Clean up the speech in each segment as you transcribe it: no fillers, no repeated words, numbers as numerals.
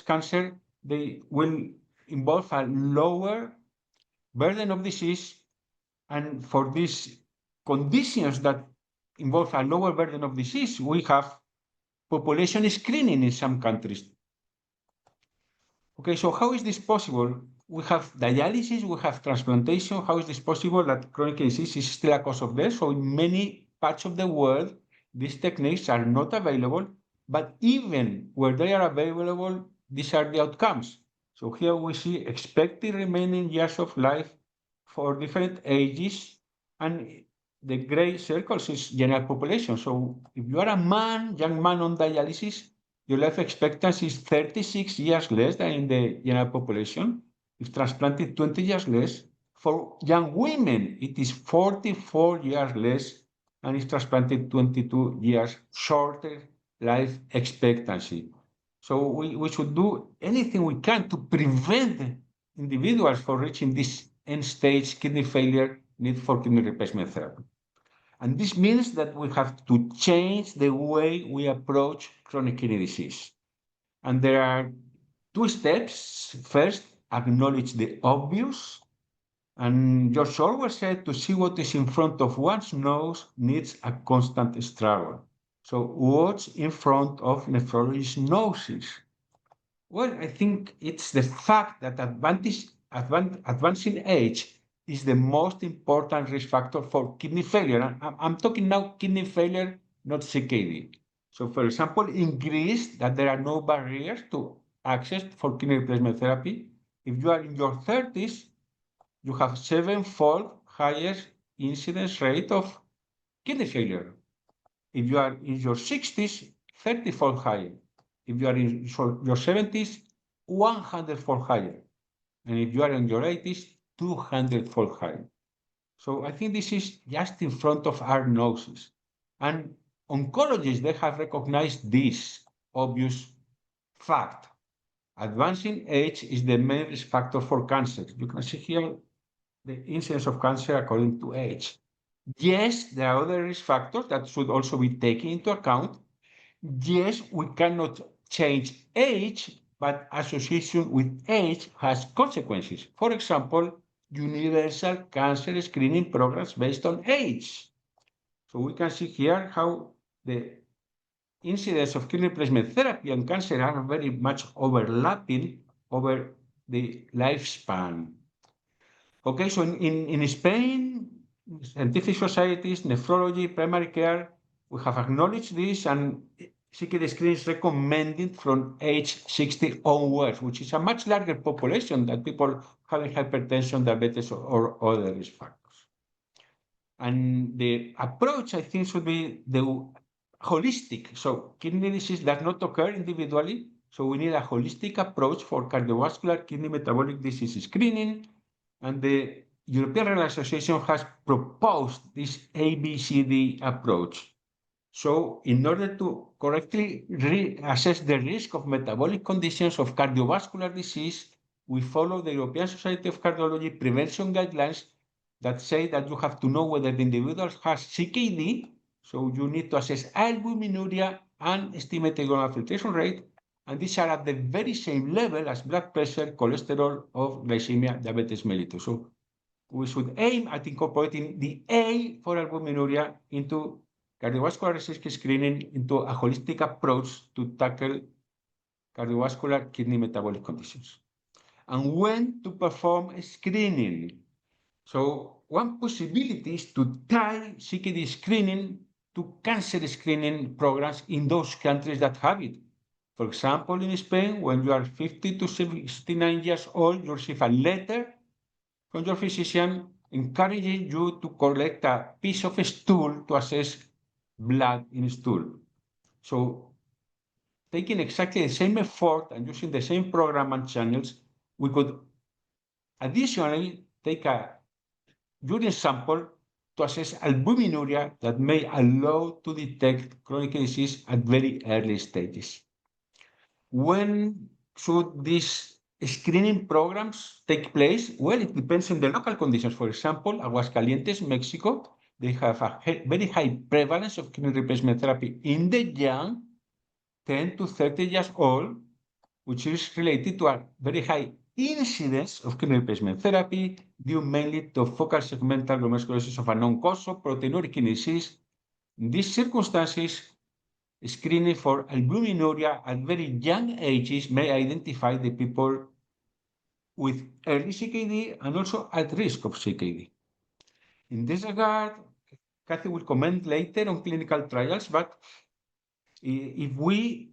breast cancer, they will involve a lower burden of disease. And for these conditions that involve a lower burden of disease, we have population screening in some countries. Okay, so how is this possible? We have dialysis, we have transplantation. How is this possible that chronic disease is still a cause of death? So in many parts of the world, these techniques are not available, but even where they are available, these are the outcomes. So here we see expected remaining years of life for different ages, and the gray circles is general population. So if you are a man, young man on dialysis, your life expectancy is 36 years less than in the general population. If transplanted, 20 years less. For young women, it is 44 years less, and if transplanted, 22 years shorter life expectancy. So we should do anything we can to prevent individuals from reaching this end-stage kidney failure, need for kidney replacement therapy. And this means that we have to change the way we approach chronic kidney disease. And there are two steps. First, acknowledge the obvious. And George Orwell said, to see what is in front of one's nose needs a constant struggle. So what's in front of nephrologists' noses? Well, I think it's the fact that advancing age is the most important risk factor for kidney failure. I'm talking now kidney failure, not CKD. So for example, in Greece, that there are no barriers to access for kidney replacement therapy. If you are in your 30s, you have 7-fold higher incidence rate of kidney failure. If you are in your 60s, 30-fold higher. If you are in your 70s, 100-fold higher. And if you are in your 80s, 200-fold higher. So I think this is just in front of our noses. And oncologists, they have recognized this obvious fact. Advancing age is the main risk factor for cancer. You can see here the incidence of cancer according to age. Yes, there are other risk factors that should also be taken into account. Yes, we cannot change age, but association with age has consequences. For example, universal cancer screening programs based on age. So we can see here how the incidence of kidney replacement therapy and cancer are very much overlapping over the lifespan. Okay, so in Spain, scientific societies, nephrology, primary care, we have acknowledged this, and CKD screening is recommended from age 60 onwards, which is a much larger population than people having hypertension, diabetes, or other risk factors. And the approach, I think, should be the holistic. So kidney disease does not occur individually, so we need a holistic approach for cardiovascular kidney metabolic disease screening. And the European Renal Association has proposed this ABCD approach. So in order to correctly assess the risk of metabolic conditions of cardiovascular disease, we follow the European Society of Cardiology prevention guidelines that say that you have to know whether the individual has CKD, so you need to assess albuminuria and estimated glomerular filtration rate, and these are at the very same level as blood pressure, cholesterol, or glycemia, diabetes mellitus. So we should aim at incorporating the A for albuminuria into cardiovascular risk screening, into a holistic approach to tackle cardiovascular kidney metabolic conditions. And when to perform screening. So one possibility is to tie CKD screening to cancer screening programs in those countries that have it. For example, in Spain, when you are 50 to 69 years old, you receive a letter from your physician encouraging you to collect a piece of stool to assess blood in stool. So taking exactly the same effort and using the same program and channels, we could additionally take a urine sample to assess albuminuria that may allow to detect chronic disease at very early stages. When should these screening programs take place? Well, it depends on the local conditions. For example, Aguascalientes, Mexico, they have a very high prevalence of kidney replacement therapy in the young, 10 to 30 years old. which is related to a very high incidence of kidney replacement therapy due mainly to focal segmental glomerulosclerosis of unknown cause of proteinuria kidney disease. In these circumstances, screening for albuminuria at very young ages may identify the people with early CKD and also at risk of CKD. In this regard, Kathy will comment later on clinical trials, but if we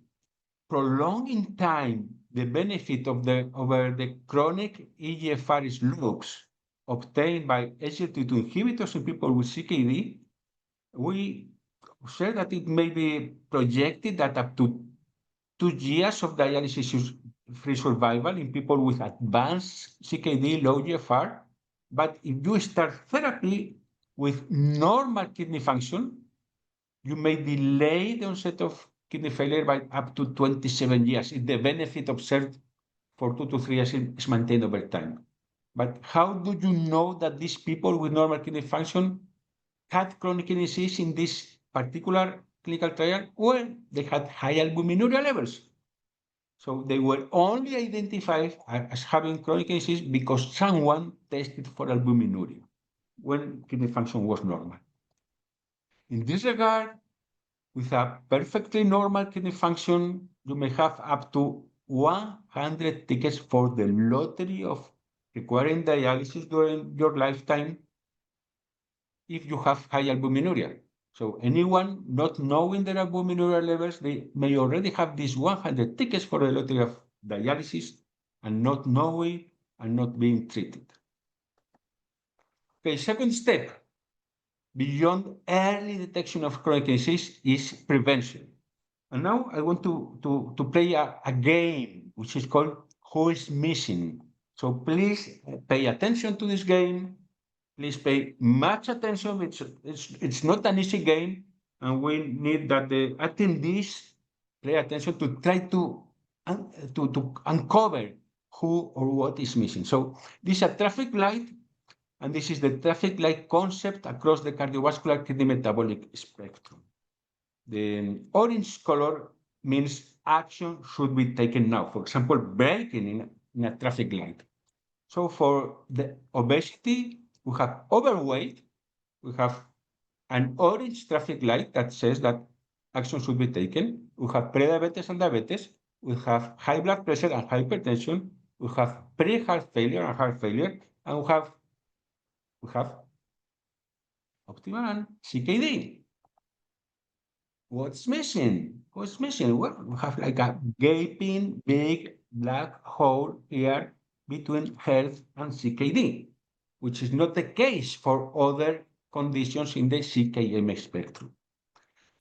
prolong in time the benefit of over the chronic EGFR slopes obtained by SGLT2 inhibitors in people with CKD, we say that it may be projected that up to 2 years of dialysis-free survival in people with advanced CKD, low GFR. But if you start therapy with normal kidney function, you may delay the onset of kidney failure by up to 27 years if the benefit observed for 2 to 3 years is maintained over time. But how do you know that these people with normal kidney function had chronic kidney disease in this particular clinical trial? Well, they had high albuminuria levels. So they were only identified as having chronic kidney disease because someone tested for albuminuria when kidney function was normal. In this regard, with a perfectly normal kidney function, you may have up to 100 tickets for the lottery of requiring dialysis during your lifetime if you have high albuminuria. So anyone not knowing their albuminuria levels, they may already have these 100 tickets for the lottery of dialysis and not knowing and not being treated. Okay, second step, beyond early detection of chronic disease is prevention. And now I want to play a game, which is called Who is Missing? So please pay attention to this game. Please pay much attention. It's not an easy game, and we need that the attendees pay attention to try to uncover who or what is missing. So this is a traffic light, and this is the traffic light concept across the cardiovascular kidney metabolic spectrum. The orange color means action should be taken now. For example, braking in a traffic light. So for the obesity, we have overweight, we have an orange traffic light that says that action should be taken. We have prediabetes and diabetes. We have high blood pressure and hypertension. We have pre-heart failure and heart failure. And we have optimal and CKD. What's missing? What's missing? Well, we have like a gaping big black hole here between health and CKD, which is not the case for other conditions in the CKM spectrum.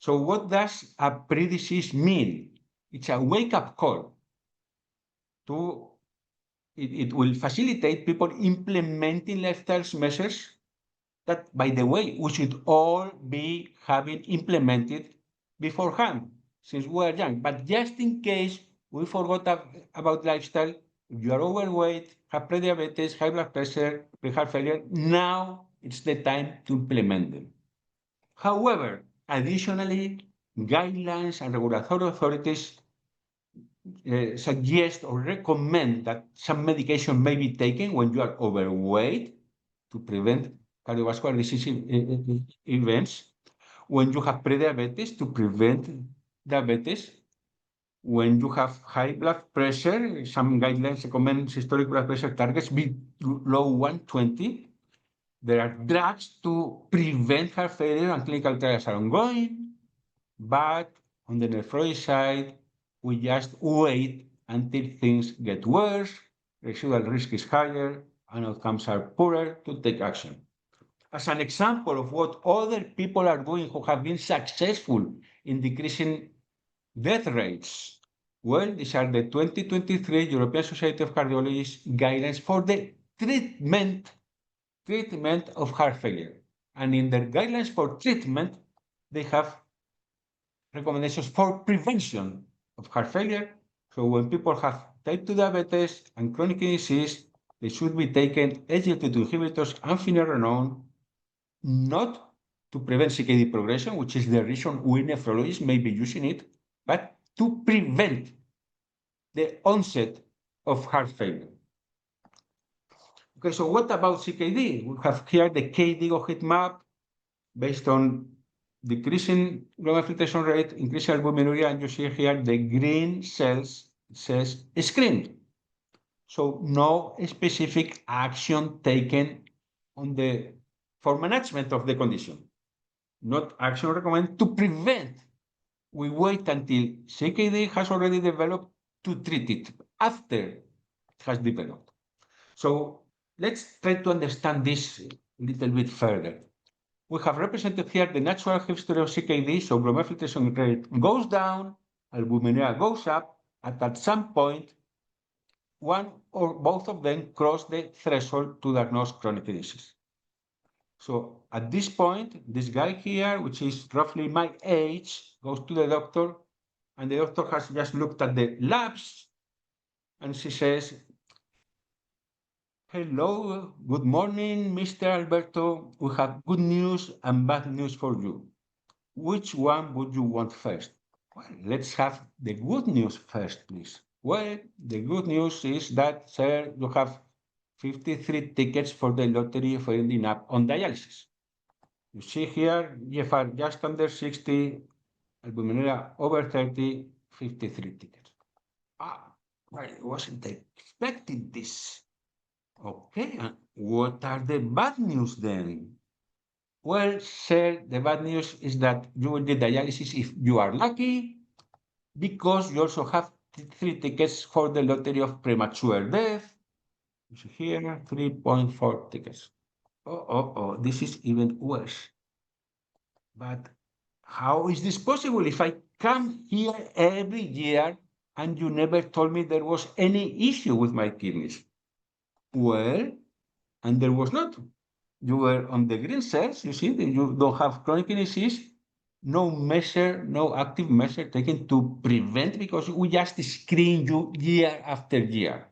So what does a pre-disease mean? It's a wake-up call. It will facilitate people implementing lifestyle measures that, by the way, we should all be having implemented beforehand since we are young. But just in case we forgot about lifestyle, if you are overweight, have prediabetes, high blood pressure, pre-heart failure, now it's the time to implement them. However, additionally, guidelines and regulatory authorities suggest or recommend that some medication may be taken when you are overweight to prevent cardiovascular disease events, when you have prediabetes to prevent diabetes, when you have high blood pressure, some guidelines recommend systolic blood pressure targets below 120. There are drugs to prevent heart failure and clinical trials are ongoing, but on the nephrology side, we just wait until things get worse, residual risk is higher, and outcomes are poorer to take action. As an example of what other people are doing who have been successful in decreasing death rates, well, these are the 2023 European Society of Cardiology guidelines for the treatment of heart failure. And in their guidelines for treatment, they have recommendations for prevention of heart failure. So when people have type 2 diabetes and chronic kidney disease, they should be taken SGLT2 inhibitors and finerenone, not to prevent CKD progression, which is the reason we nephrologists may be using it, but to prevent the onset of heart failure. Okay, so what about CKD? We have here the KDIGO heat map based on decreasing glomerular filtration rate, increasing albuminuria, and you see here the green cells says screened. So no specific action taken for management of the condition. Not action recommended to prevent. We wait until CKD has already developed to treat it after it has developed. So let's try to understand this a little bit further. We have represented here the natural history of CKD, so glomerular filtration rate goes down, albuminuria goes up, and at some point, one or both of them cross the threshold to diagnose chronic disease. So at this point, this guy here, which is roughly my age, goes to the doctor, and the doctor has just looked at the labs, and she says, "Hello, good morning, Mr. Alberto. We have good news and bad news for you. Which one would you want first?" Well, let's have the good news first, please. Well, the good news is that, sir, you have 53 tickets for the lottery for ending up on dialysis. You see here, GFR just under 60, albuminuria over 30, 53 tickets. Well, I wasn't expecting this. Okay, what are the bad news then? Well, sir, the bad news is that you will get dialysis if you are lucky, because you also have 3 tickets for the lottery of premature death. You see here, 3.4 tickets. This is even worse. But how is this possible if I come here every year and you never told me there was any issue with my kidneys? Well, and there was not. You were on the green cells, you see, that you don't have chronic disease, no measure, no active measure taken to prevent, because we just screen you year after year.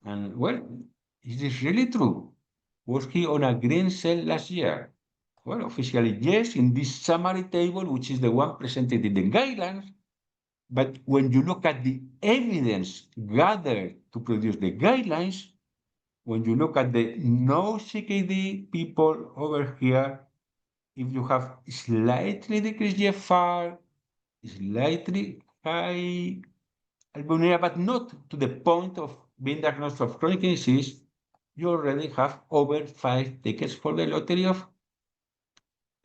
And well, is this really true? Was he on a green cell last year? Well, officially, yes, in this summary table, which is the one presented in the guidelines. But when you look at the evidence gathered to produce the guidelines, when you look at the no CKD people over here, if you have slightly decreased GFR, slightly high albuminuria, but not to the point of being diagnosed of chronic disease, you already have over 5 tickets for the lottery of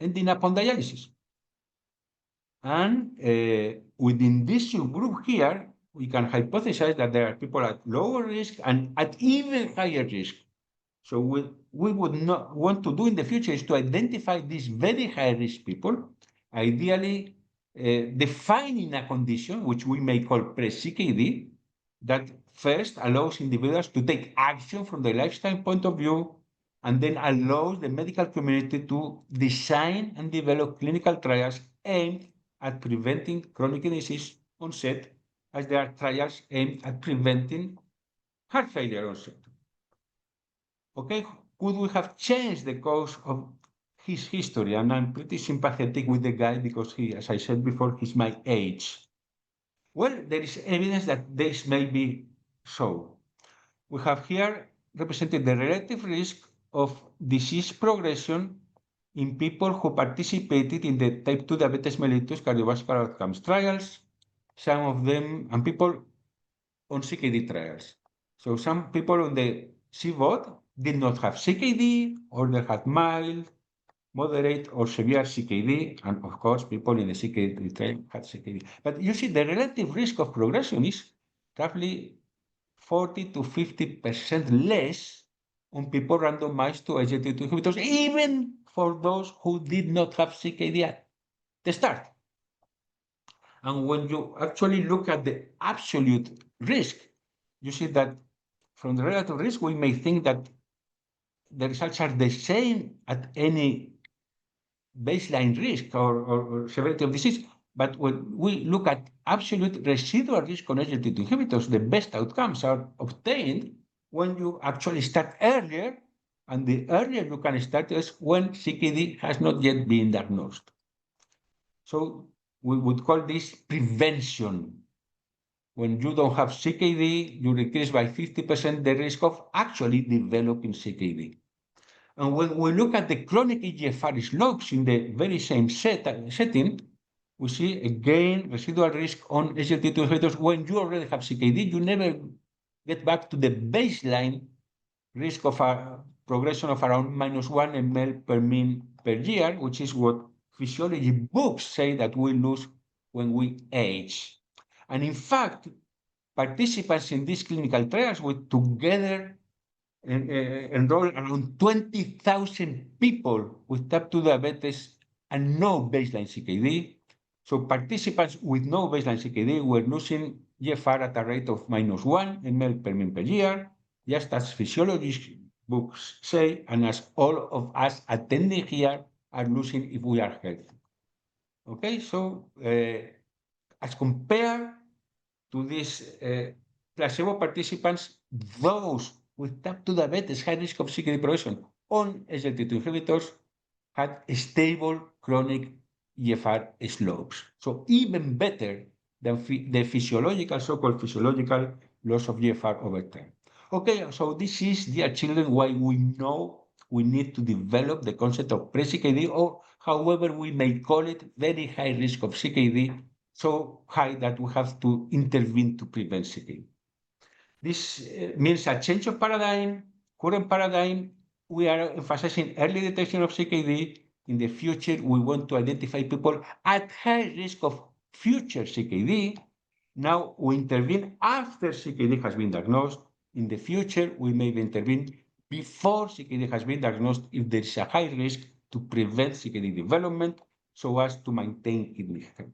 ending up on dialysis. And within this subgroup here, we can hypothesize that there are people at lower risk and at even higher risk. So what we would not want to do in the future is to identify these very high risk people, ideally defining a condition which we may call pre-CKD, that first allows individuals to take action from the lifestyle point of view, and then allows the medical community to design and develop clinical trials aimed at preventing chronic disease onset, as there are trials aimed at preventing heart failure onset. Okay, could we have changed the course of his history? And I'm pretty sympathetic with the guy because he, as I said before, he's my age. Well, there is evidence that this may be so. We have here represented the relative risk of disease progression in people who participated in the type 2 diabetes mellitus cardiovascular outcomes trials, some of them, and people on CKD trials. So some people on the CVOT did not have CKD, or they had mild, moderate, or severe CKD, and of course, people in the CKD trial had CKD. But you see, the relative risk of progression is roughly 40 to 50% less on people randomized to SGLT2 inhibitors, even for those who did not have CKD at the start. And when you actually look at the absolute risk, you see that from the relative risk, we may think that the results are the same at any baseline risk or severity of disease. But when we look at absolute residual risk on SGLT2 inhibitors, the best outcomes are obtained when you actually start earlier, and the earlier you can start is when CKD has not yet been diagnosed. So we would call this prevention. when you don't have CKD, you decrease by 50% the risk of actually developing CKD. And when we look at the chronic EGFR slopes in the very same setting, we see again residual risk on SGLT2 inhibitors. When you already have CKD, you never get back to the baseline risk of a progression of around -1 ml per min per year, which is what physiology books say that we lose when we age. And in fact, participants in these clinical trials would together enroll around 20,000 people with type 2 diabetes and no baseline CKD. So participants with no baseline CKD were losing GFR at a rate of -1 ml per min per year, just as physiology books say, and as all of us attending here are losing if we are healthy. Okay, so as compared to these placebo participants, those with type 2 diabetes, high risk of CKD progression on SGLT2 inhibitors had stable chronic GFR slopes. So even better than the physiological, so-called physiological loss of GFR over time. Okay, so this is, dear children, why we know we need to develop the concept of pre-CKD, or however we may call it, very high risk of CKD, so high that we have to intervene to prevent CKD. This means a change of paradigm. Current paradigm, we are emphasizing early detection of CKD. In the future, we want to identify people at high risk of future CKD. Now we intervene after CKD has been diagnosed. In the future, we may intervene before CKD has been diagnosed if there is a high risk to prevent CKD development so as to maintain kidney health.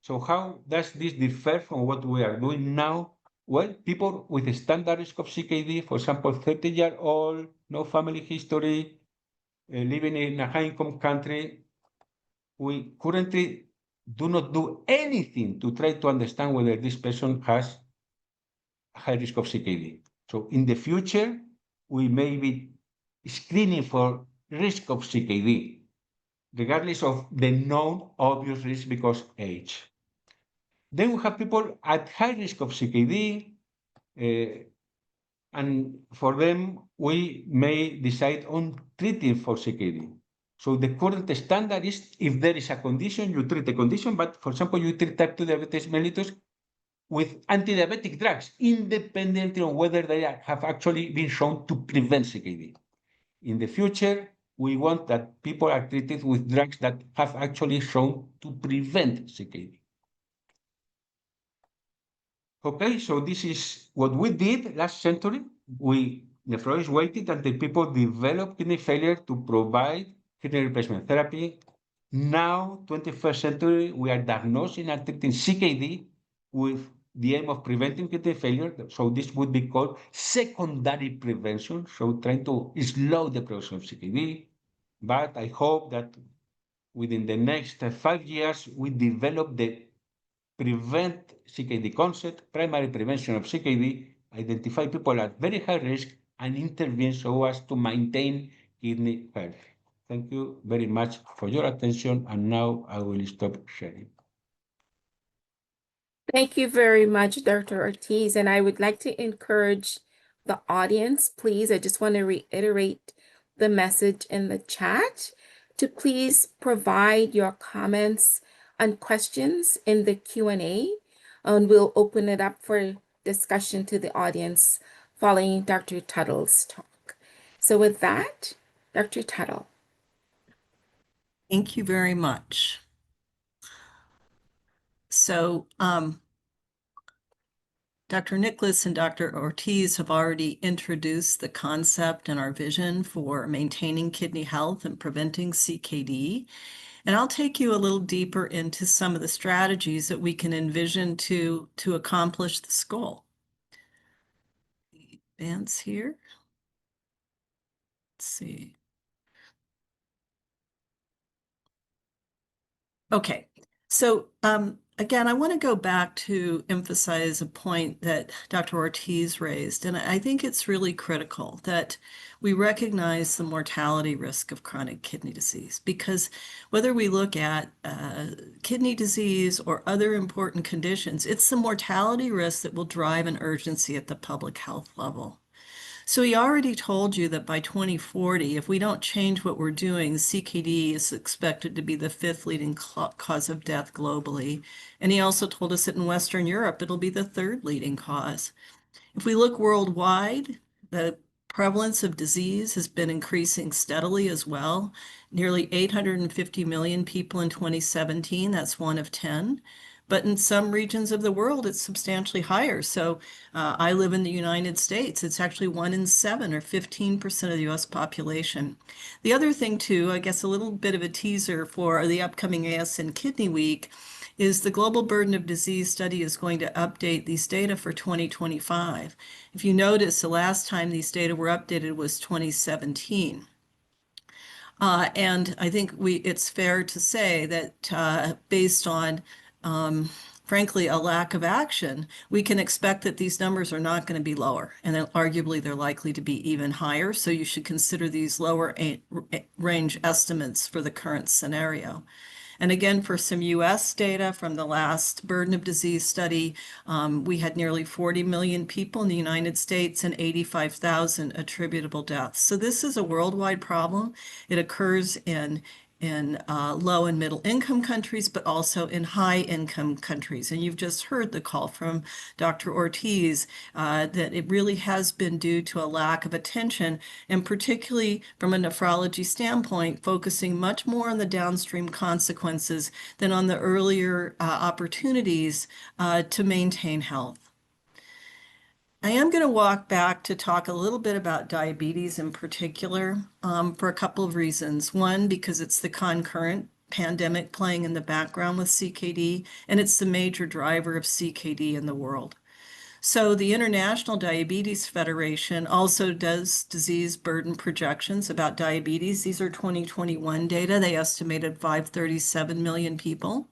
So how does this differ from what we are doing now? Well, people with a standard risk of CKD, for example, 30-year-old, no family history, living in a high-income country, we currently do not do anything to try to understand whether this person has a high risk of CKD. So in the future, we may be screening for risk of CKD, regardless of the known obvious risk because age. Then we have people at high risk of CKD, and for them, we may decide on treating for CKD. So the current standard is, if there is a condition, you treat the condition, but for example, you treat type 2 diabetes mellitus with anti-diabetic drugs, independently on whether they have actually been shown to prevent CKD. In the future, we want that people are treated with drugs that have actually shown to prevent CKD. Okay, so this is what we did last century. Nephrologists waited until people developed kidney failure to provide kidney replacement therapy. Now, 21st century, we are diagnosing and treating CKD with the aim of preventing kidney failure. So this would be called secondary prevention, so trying to slow the progression of CKD. But I hope that within the next 5 years, we develop the prevent CKD concept, primary prevention of CKD, identify people at very high risk, and intervene so as to maintain kidney health. Thank you very much for your attention, and now I will stop sharing. Thank you very much, Dr. Ortiz, and I would like to encourage the audience, please, I just want to reiterate the message in the chat, to please provide your comments and questions in the Q&A, and we'll open it up for discussion to the audience following Dr. Tuttle's talk. So with that, Dr. Tuttle. Thank you very much. So Dr. Nicholas and Dr. Ortiz have already introduced the concept and our vision for maintaining kidney health and preventing CKD. And I'll take you a little deeper into some of the strategies that we can envision to accomplish this goal. Advance here. Let's see. Okay, so again, I want to go back to emphasize a point that Dr. Ortiz raised, and I think it's really critical that we recognize the mortality risk of chronic kidney disease, because whether we look at kidney disease or other important conditions, it's the mortality risk that will drive an urgency at the public health level. So he already told you that by 2040, if we don't change what we're doing, CKD is expected to be the 5th leading cause of death globally. And he also told us that in Western Europe, it'll be the 3rd leading cause. If we look worldwide, the prevalence of disease has been increasing steadily as well. Nearly 850 million people in 2017, that's 1 of 10. But in some regions of the world, it's substantially higher. So I live in the United States. It's actually 1 in 7 or 15% of the US population. The other thing too, I guess a little bit of a teaser for the upcoming ASN Kidney Week, is the Global Burden of Disease study is going to update these data for 2025. If you notice, the last time these data were updated was 2017. And I think it's fair to say that based on frankly, a lack of action, we can expect that these numbers are not going to be lower, and then arguably they're likely to be even higher. So you should consider these lower range estimates for the current scenario. And again, for some US data from the last burden of disease study, we had nearly 40 million people in the United States and 85,000 attributable deaths. So this is a worldwide problem. It occurs in low and middle income countries, but also in high income countries. And you've just heard the call from Dr. Ortiz that it really has been due to a lack of attention, and particularly from a nephrology standpoint, focusing much more on the downstream consequences than on the earlier opportunities to maintain health. I am going to walk back to talk a little bit about diabetes in particular for a couple of reasons. One, because it's the concurrent pandemic playing in the background with CKD, and it's the major driver of CKD in the world. So the International Diabetes Federation also does disease burden projections about diabetes. These are 2021 data. They estimated 537 million people.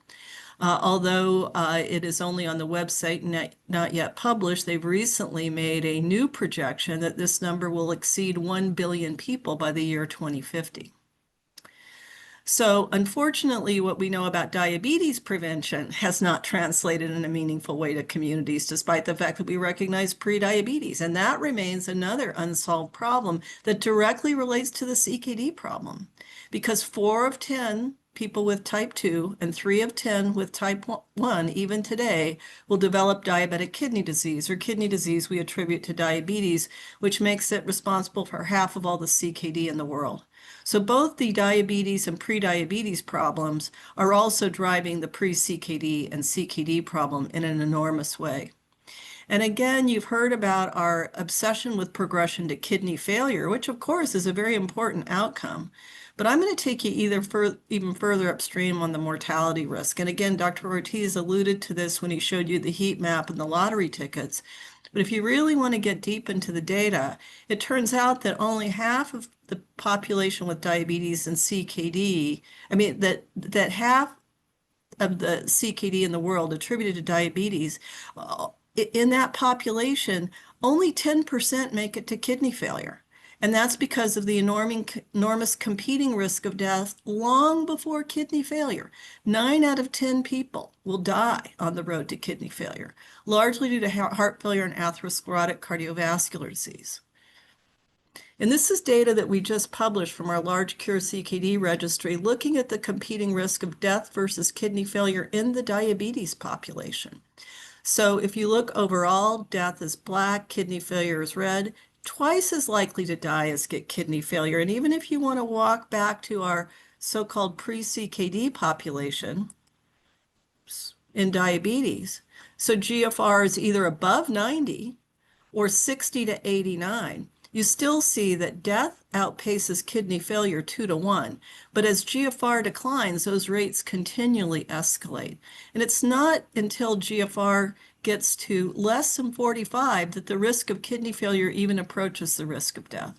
Although it is only on the website and not yet published, they've recently made a new projection that this number will exceed 1 billion people by the year 2050. So unfortunately, what we know about diabetes prevention has not translated in a meaningful way to communities, despite the fact that we recognize prediabetes. And that remains another unsolved problem that directly relates to the CKD problem, because 4 of 10 people with type 2 and 3 of 10 with type 1, even today, will develop diabetic kidney disease, or kidney disease we attribute to diabetes, which makes it responsible for half of all the CKD in the world. So both the diabetes and prediabetes problems are also driving the pre-CKD and CKD problem in an enormous way. And again, you've heard about our obsession with progression to kidney failure, which of course is a very important outcome. But I'm going to take you even further upstream on the mortality risk. And again, Dr. Ortiz alluded to this when he showed you the heat map and the lottery tickets. But if you really want to get deep into the data, it turns out that only half of the population with diabetes and CKD, that half of the CKD in the world attributed to diabetes, in that population, only 10% make it to kidney failure. And that's because of the enormous competing risk of death long before kidney failure. 9 out of 10 people will die on the road to kidney failure, largely due to heart failure and atherosclerotic cardiovascular disease. And this is data that we just published from our large Cure CKD registry, looking at the competing risk of death versus kidney failure in the diabetes population. So if you look overall, death is black, kidney failure is red. Twice as likely to die as get kidney failure. And even if you want to walk back to our so-called pre-CKD population in diabetes, so GFR is either above 90 or 60 to 89, you still see that death outpaces kidney failure 2 to 1. But as GFR declines, those rates continually escalate. And it's not until GFR gets to less than 45 that the risk of kidney failure even approaches the risk of death.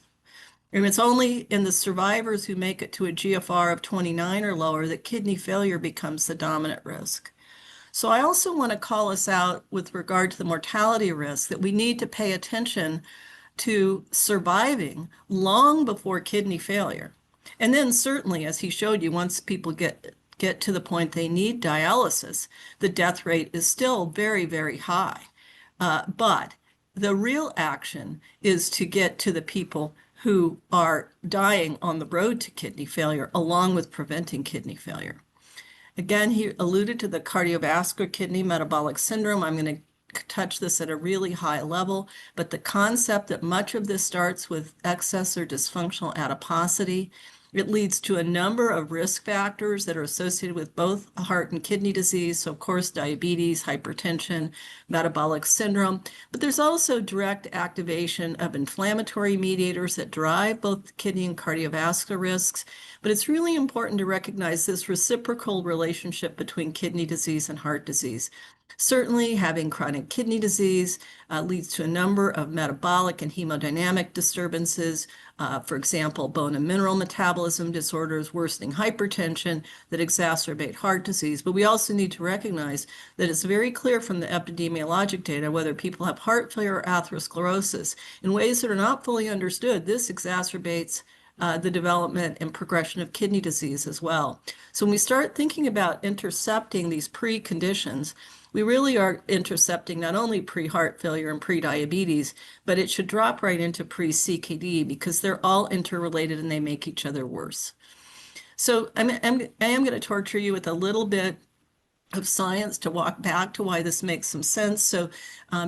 And it's only in the survivors who make it to a GFR of 29 or lower that kidney failure becomes the dominant risk. So I also want to call us out with regard to the mortality risk that we need to pay attention to surviving long before kidney failure. And then certainly, as he showed you, once people get to the point they need dialysis, the death rate is still very, very high. But the real action is to get to the people who are dying on the road to kidney failure, along with preventing kidney failure. Again, he alluded to the cardiovascular kidney metabolic syndrome. I'm going to touch this at a really high level, but the concept that much of this starts with excess or dysfunctional adiposity. It leads to a number of risk factors that are associated with both heart and kidney disease. So, of course, diabetes, hypertension, metabolic syndrome. But there's also direct activation of inflammatory mediators that drive both kidney and cardiovascular risks. But it's really important to recognize this reciprocal relationship between kidney disease and heart disease. Certainly, having chronic kidney disease leads to a number of metabolic and hemodynamic disturbances. For example, bone and mineral metabolism disorders, worsening hypertension that exacerbate heart disease. But we also need to recognize that it's very clear from the epidemiologic data whether people have heart failure or atherosclerosis. In ways that are not fully understood, this exacerbates the development and progression of kidney disease as well. So when we start thinking about intercepting these preconditions, we really are intercepting not only pre-heart failure and pre-diabetes, but it should drop right into pre-CKD because they're all interrelated and they make each other worse. So I am going to torture you with a little bit of science to walk back to why this makes some sense. So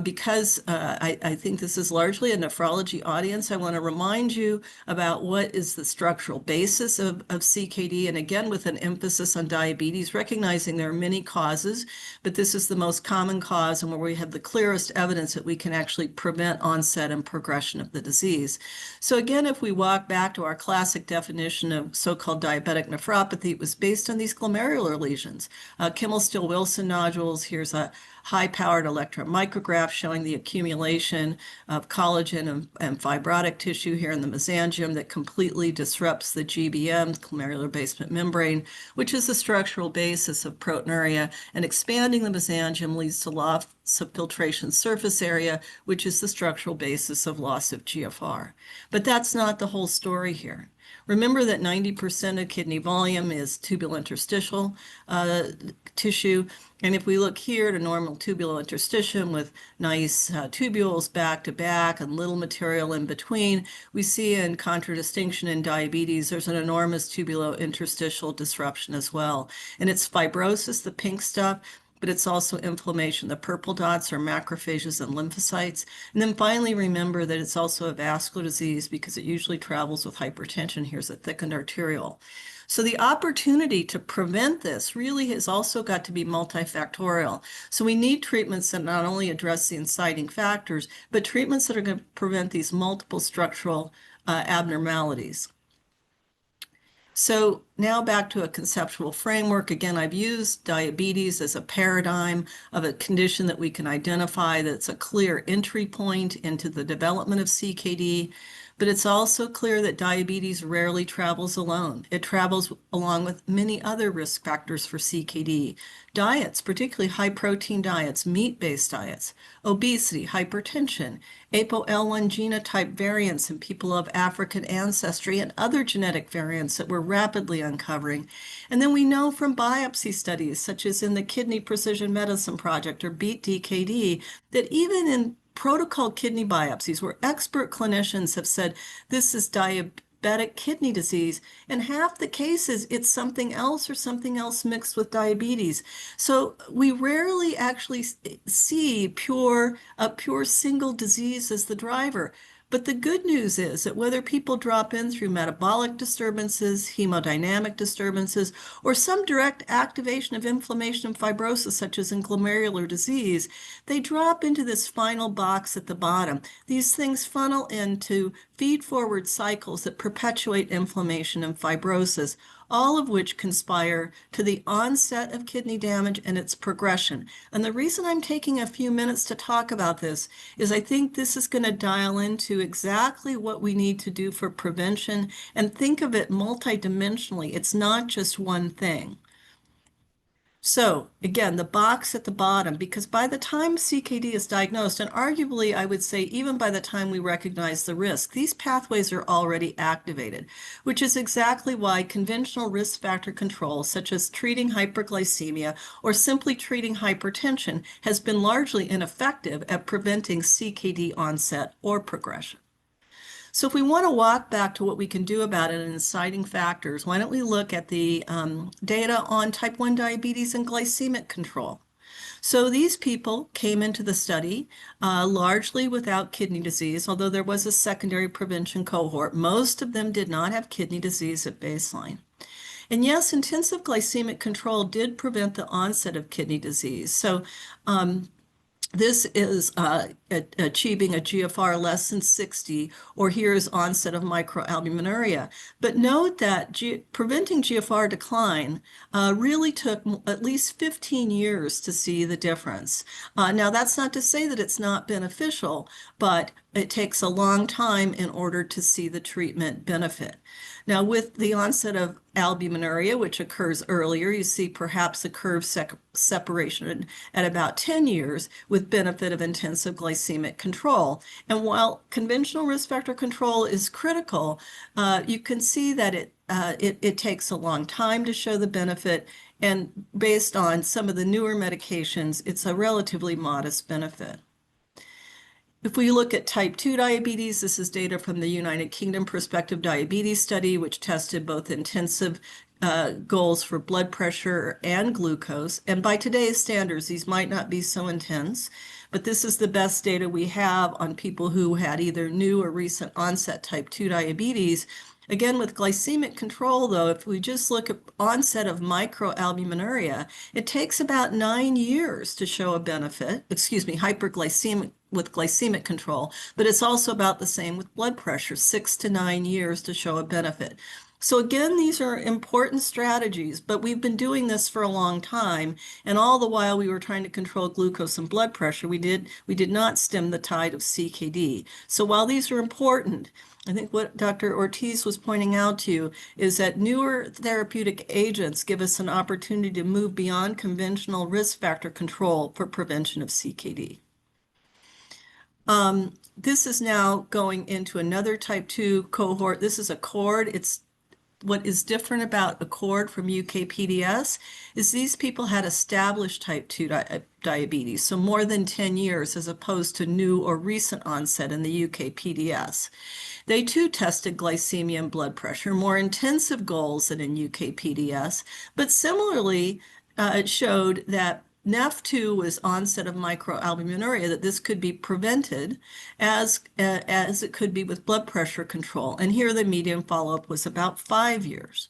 because I think this is largely a nephrology audience, I want to remind you about what is the structural basis of CKD, and again with an emphasis on diabetes, recognizing there are many causes, but this is the most common cause and where we have the clearest evidence that we can actually prevent onset and progression of the disease. So again, if we walk back to our classic definition of so-called diabetic nephropathy, it was based on these glomerular lesions. Kimmel-Still-Wilson nodules. Here's a high-powered electron micrograph showing the accumulation of collagen and fibrotic tissue here in the mesangium that completely disrupts the GBM, glomerular basement membrane, which is the structural basis of proteinuria, and expanding the mesangium leads to loss of filtration surface area, which is the structural basis of loss of GFR. But that's not the whole story here. Remember that 90% of kidney volume is tubulointerstitial tissue. And if we look here at a normal tubulointerstitium with nice tubules back to back and little material in between, we see in contradistinction in diabetes, there's an enormous tubulointerstitial disruption as well. And it's fibrosis, the pink stuff, but it's also inflammation. The purple dots are macrophages and lymphocytes. And then finally, remember that it's also a vascular disease because it usually travels with hypertension. Here's a thickened arteriole. So the opportunity to prevent this really has also got to be multifactorial. So we need treatments that not only address the inciting factors, but treatments that are going to prevent these multiple structural abnormalities. So now back to a conceptual framework. Again, I've used diabetes as a paradigm of a condition that we can identify that's a clear entry point into the development of CKD. But it's also clear that diabetes rarely travels alone. It travels along with many other risk factors for CKD. Diets, particularly high-protein diets, meat-based diets, obesity, hypertension, ApoL1 genotype variants in people of African ancestry, and other genetic variants that we're rapidly uncovering. And then we know from biopsy studies, such as in the Kidney Precision Medicine Project, or BEAT-DKD, that even in protocol kidney biopsies where expert clinicians have said this is diabetic kidney disease, in half the cases it's something else or something else mixed with diabetes. So we rarely actually see a pure single disease as the driver. But the good news is that whether people drop in through metabolic disturbances, hemodynamic disturbances, or some direct activation of inflammation and fibrosis, such as in glomerular disease, they drop into this final box at the bottom. These things funnel into feed-forward cycles that perpetuate inflammation and fibrosis, all of which conspire to the onset of kidney damage and its progression. And the reason I'm taking a few minutes to talk about this is I think this is going to dial into exactly what we need to do for prevention and think of it multidimensionally. It's not just one thing. So again, the box at the bottom, because by the time CKD is diagnosed, and arguably I would say even by the time we recognize the risk, these pathways are already activated, which is exactly why conventional risk factor control, such as treating hyperglycemia or simply treating hypertension, has been largely ineffective at preventing CKD onset or progression. So if we want to walk back to what we can do about it and inciting factors, why don't we look at the data on type 1 diabetes and glycemic control? So these people came into the study largely without kidney disease, although there was a secondary prevention cohort. Most of them did not have kidney disease at baseline. And yes, intensive glycemic control did prevent the onset of kidney disease. So this is achieving a GFR less than 60, or here's onset of microalbuminuria. But note that preventing GFR decline really took at least 15 years to see the difference. Now, that's not to say that it's not beneficial, but it takes a long time in order to see the treatment benefit. Now, with the onset of albuminuria, which occurs earlier, you see perhaps a curve separation at about 10 years with benefit of intensive glycemic control. And while conventional risk factor control is critical, you can see that it takes a long time to show the benefit. And based on some of the newer medications, it's a relatively modest benefit. If we look at type 2 diabetes, this is data from the United Kingdom Prospective Diabetes Study, which tested both intensive goals for blood pressure and glucose. And by today's standards, these might not be so intense, but this is the best data we have on people who had either new or recent onset type 2 diabetes. Again, with glycemic control, though, if we just look at onset of microalbuminuria, it takes about 9 years to show a benefit, hyperglycemic with glycemic control, but it's also about the same with blood pressure, 6 to 9 years to show a benefit. So again, these are important strategies, but we've been doing this for a long time, and all the while we were trying to control glucose and blood pressure, we did not stem the tide of CKD. So while these are important, I think what Dr. Ortiz was pointing out to you is that newer therapeutic agents give us an opportunity to move beyond conventional risk factor control for prevention of CKD. This is now going into another type 2 cohort. This is ACCORD. What is different about ACCORD from UK-PDS is these people had established type 2 diabetes, so more than 10 years as opposed to new or recent onset in the UK-PDS. They too tested glycemia and blood pressure, more intensive goals than in UK-PDS, but similarly it showed that NEF2 was onset of microalbuminuria, that this could be prevented as it could be with blood pressure control. And here the median follow-up was about 5 years.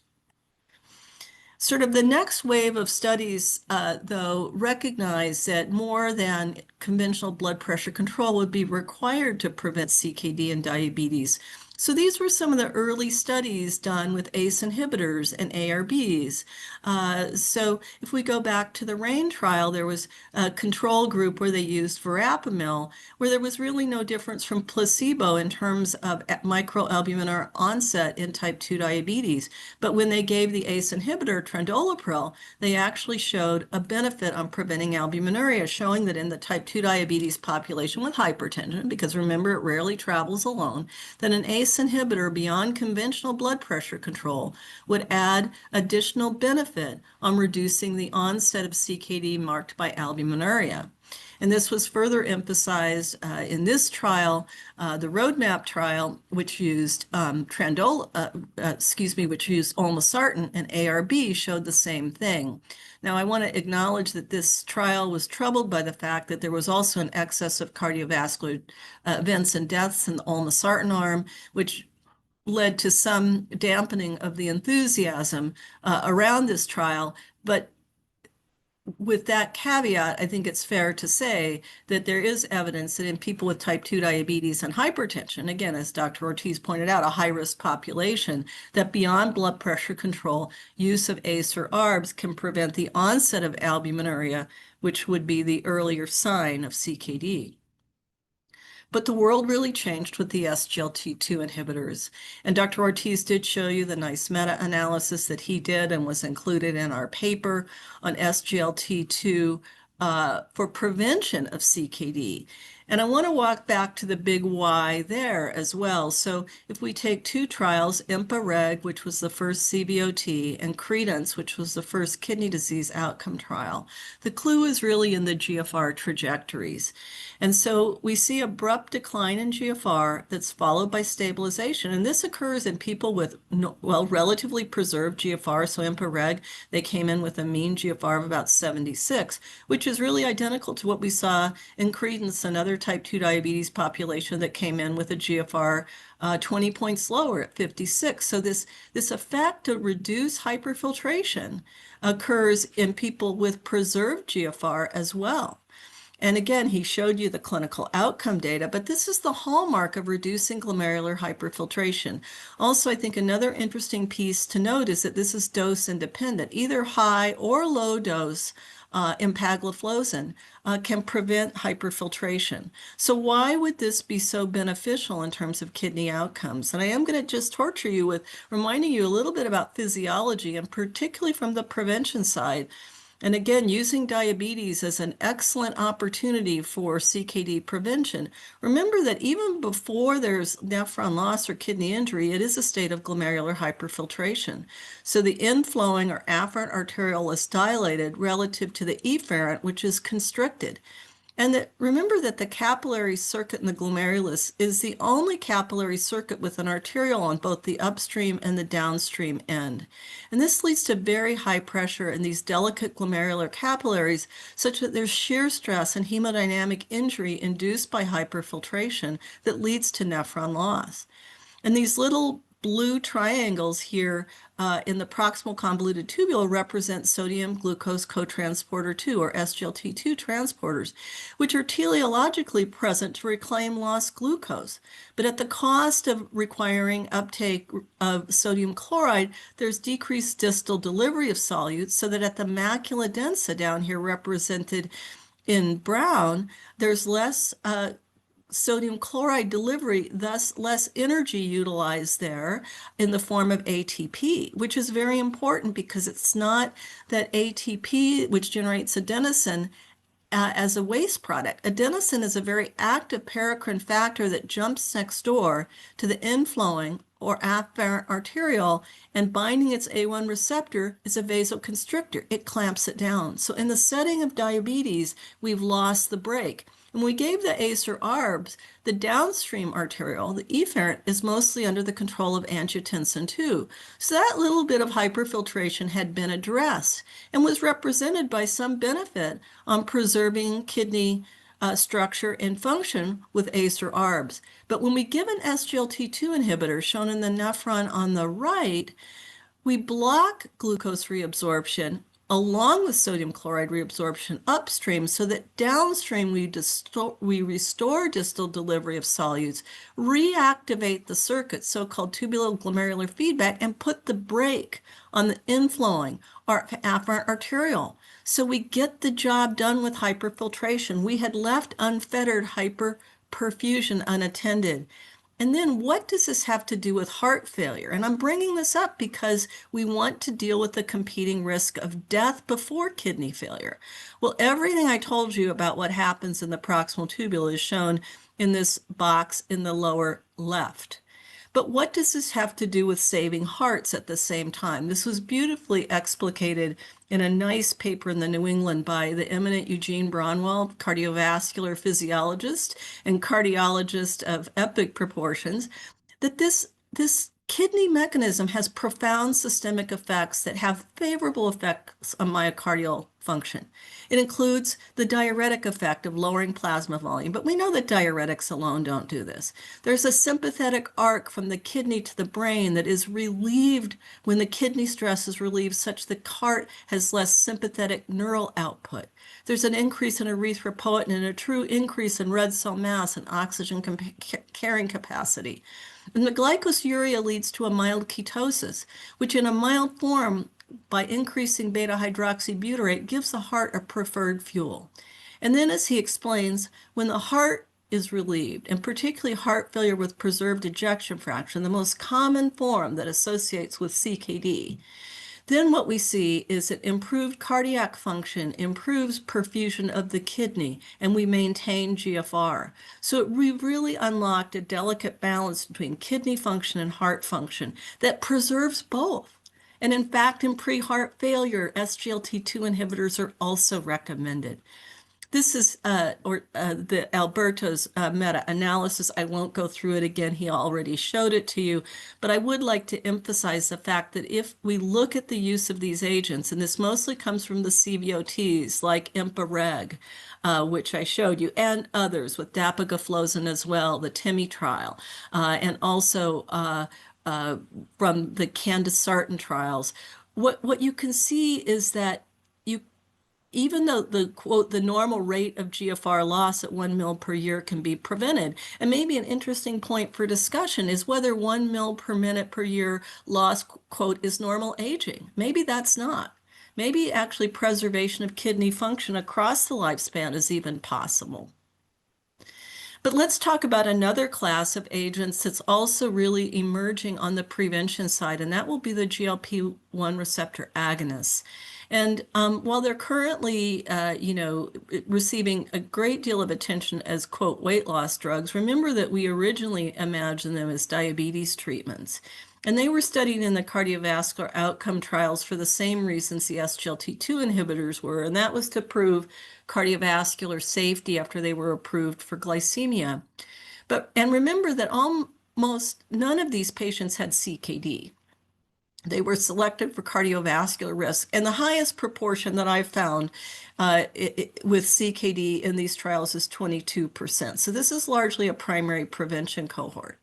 Sort of the next wave of studies, though, recognize that more than conventional blood pressure control would be required to prevent CKD and diabetes. So these were some of the early studies done with ACE inhibitors and ARBs. So if we go back to the RAIN trial, there was a control group where they used verapamil, where there was really no difference from placebo in terms of microalbuminuria onset in type 2 diabetes. But when they gave the ACE inhibitor trendolapril, they actually showed a benefit on preventing albuminuria, showing that in the type 2 diabetes population with hypertension, because remember it rarely travels alone, that an ACE inhibitor beyond conventional blood pressure control would add additional benefit on reducing the onset of CKD marked by albuminuria. And this was further emphasized in this trial, the roadmap trial, which used which used olmesartan, and ARB showed the same thing. Now, I want to acknowledge that this trial was troubled by the fact that there was also an excess of cardiovascular events and deaths in the olmesartan arm, which led to some dampening of the enthusiasm around this trial. But with that caveat, I think it's fair to say that there is evidence that in people with type 2 diabetes and hypertension, again, as Dr. Ortiz pointed out, a high-risk population, that beyond blood pressure control, use of ACE or ARBs can prevent the onset of albuminuria, which would be the earlier sign of CKD. But the world really changed with the SGLT2 inhibitors. And Dr. Ortiz did show you the nice meta-analysis that he did and was included in our paper on SGLT2 for prevention of CKD. And I want to walk back to the big why there as well. So if we take two trials, IMPA-REG, which was the first CVOT, and CREDENCE, which was the first kidney disease outcome trial, the clue is really in the GFR trajectories. And so we see abrupt decline in GFR that's followed by stabilization. And this occurs in people with, relatively preserved GFR. So IMPA-REG, they came in with a mean GFR of about 76, which is really identical to what we saw in CREDENCE, another type 2 diabetes population that came in with a GFR 20 points lower at 56. So this effect to reduce hyperfiltration occurs in people with preserved GFR as well. And again, he showed you the clinical outcome data, but this is the hallmark of reducing glomerular hyperfiltration. Also, I think another interesting piece to note is that this is dose independent. Either high or low dose empagliflozin can prevent hyperfiltration. So why would this be so beneficial in terms of kidney outcomes? And I am going to just torture you with reminding you a little bit about physiology, and particularly from the prevention side. And again, using diabetes as an excellent opportunity for CKD prevention. Remember that even before there's nephron loss or kidney injury, it is a state of glomerular hyperfiltration. So the inflowing or afferent arteriole is dilated relative to the efferent, which is constricted. And remember that the capillary circuit in the glomerulus is the only capillary circuit with an arteriole on both the upstream and the downstream end. And this leads to very high pressure in these delicate glomerular capillaries, such that there's shear stress and hemodynamic injury induced by hyperfiltration that leads to nephron loss. And these little blue triangles here in the proximal convoluted tubule represent sodium glucose cotransporter 2, or SGLT2 transporters, which are teleologically present to reclaim lost glucose. But at the cost of requiring uptake of sodium chloride, there's decreased distal delivery of solutes, so that at the macula densa down here represented in brown, there's less sodium chloride delivery, thus less energy utilized there in the form of ATP, which is very important because it's not that ATP, which generates adenosine, as a waste product. Adenosine is a very active paracrine factor that jumps next door to the inflowing or afferent arteriole, and binding its A1 receptor is a vasoconstrictor. It clamps it down. So in the setting of diabetes, we've lost the brake. When we gave the ACE or ARBs, the downstream arteriole, the efferent, is mostly under the control of angiotensin II. So that little bit of hyperfiltration had been addressed and was represented by some benefit on preserving kidney structure and function with ACE or ARBs. But when we give an SGLT2 inhibitor, shown in the nephron on the right, we block glucose reabsorption along with sodium chloride reabsorption upstream, so that downstream we restore distal delivery of solutes, reactivate the circuit, so-called tubuloglomerular feedback, and put the brake on the inflowing or afferent arteriole. So we get the job done with hyperfiltration. We had left unfettered hyperperfusion unattended. And then what does this have to do with heart failure? And I'm bringing this up because we want to deal with the competing risk of death before kidney failure. Well, everything I told you about what happens in the proximal tubule is shown in this box in the lower left. But what does this have to do with saving hearts at the same time? This was beautifully explicated in a nice paper in the New England by the eminent Eugene Braunwald, cardiovascular physiologist and cardiologist of epic proportions, that this kidney mechanism has profound systemic effects that have favorable effects on myocardial function. It includes the diuretic effect of lowering plasma volume, but we know that diuretics alone don't do this. There's a sympathetic arc from the kidney to the brain that is relieved when the kidney stress is relieved, such that the heart has less sympathetic neural output. There's an increase in erythropoietin and a true increase in red cell mass and oxygen carrying capacity. And the glycosuria leads to a mild ketosis, which in a mild form, by increasing beta-hydroxybutyrate, gives the heart a preferred fuel. And then, as he explains, when the heart is relieved, and particularly heart failure with preserved ejection fraction, the most common form that associates with CKD, then what we see is that improved cardiac function improves perfusion of the kidney, and we maintain GFR. So we really unlocked a delicate balance between kidney function and heart function that preserves both. And in fact, in pre-heart failure, SGLT2 inhibitors are also recommended. This is the Alberto's meta-analysis. I won't go through it again. He already showed it to you. But I would like to emphasize the fact that if we look at the use of these agents, and this mostly comes from the CVOTs like IMPA-REG, which I showed you, and others with dapagliflozin as well, the TIMI trial, and also from the candesartan trials, what you can see is that even though the normal rate of GFR loss at 1 ml per year can be prevented, and maybe an interesting point for discussion is whether 1 ml per minute per year loss, quote, is normal aging. Maybe that's not. Maybe actually preservation of kidney function across the lifespan is even possible. But let's talk about another class of agents that's also really emerging on the prevention side, and that will be the GLP-1 receptor agonists. And while they're currently, receiving a great deal of attention as, quote, weight loss drugs, remember that we originally imagined them as diabetes treatments. And they were studied in the cardiovascular outcome trials for the same reasons the SGLT2 inhibitors were, and that was to prove cardiovascular safety after they were approved for glycemia. And remember that almost none of these patients had CKD. They were selected for cardiovascular risk, and the highest proportion that I've found with CKD in these trials is 22%. So this is largely a primary prevention cohort.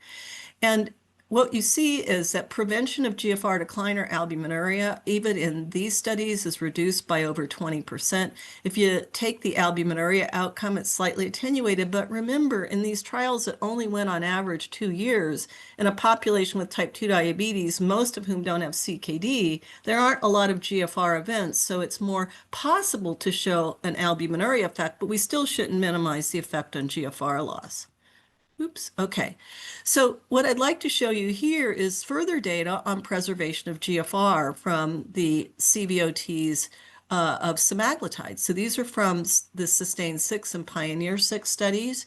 And what you see is that prevention of GFR decline or albuminuria, even in these studies, is reduced by over 20%. If you take the albuminuria outcome, it's slightly attenuated. But remember, in these trials that only went on average 2 years, in a population with type 2 diabetes, most of whom don't have CKD, there aren't a lot of GFR events. So it's more possible to show an albuminuria effect, but we still shouldn't minimize the effect on GFR loss. Oops, okay. So what I'd like to show you here is further data on preservation of GFR from the CVOTs of semaglutide. So these are from the SUSTAIN-6 and PIONEER-6 studies.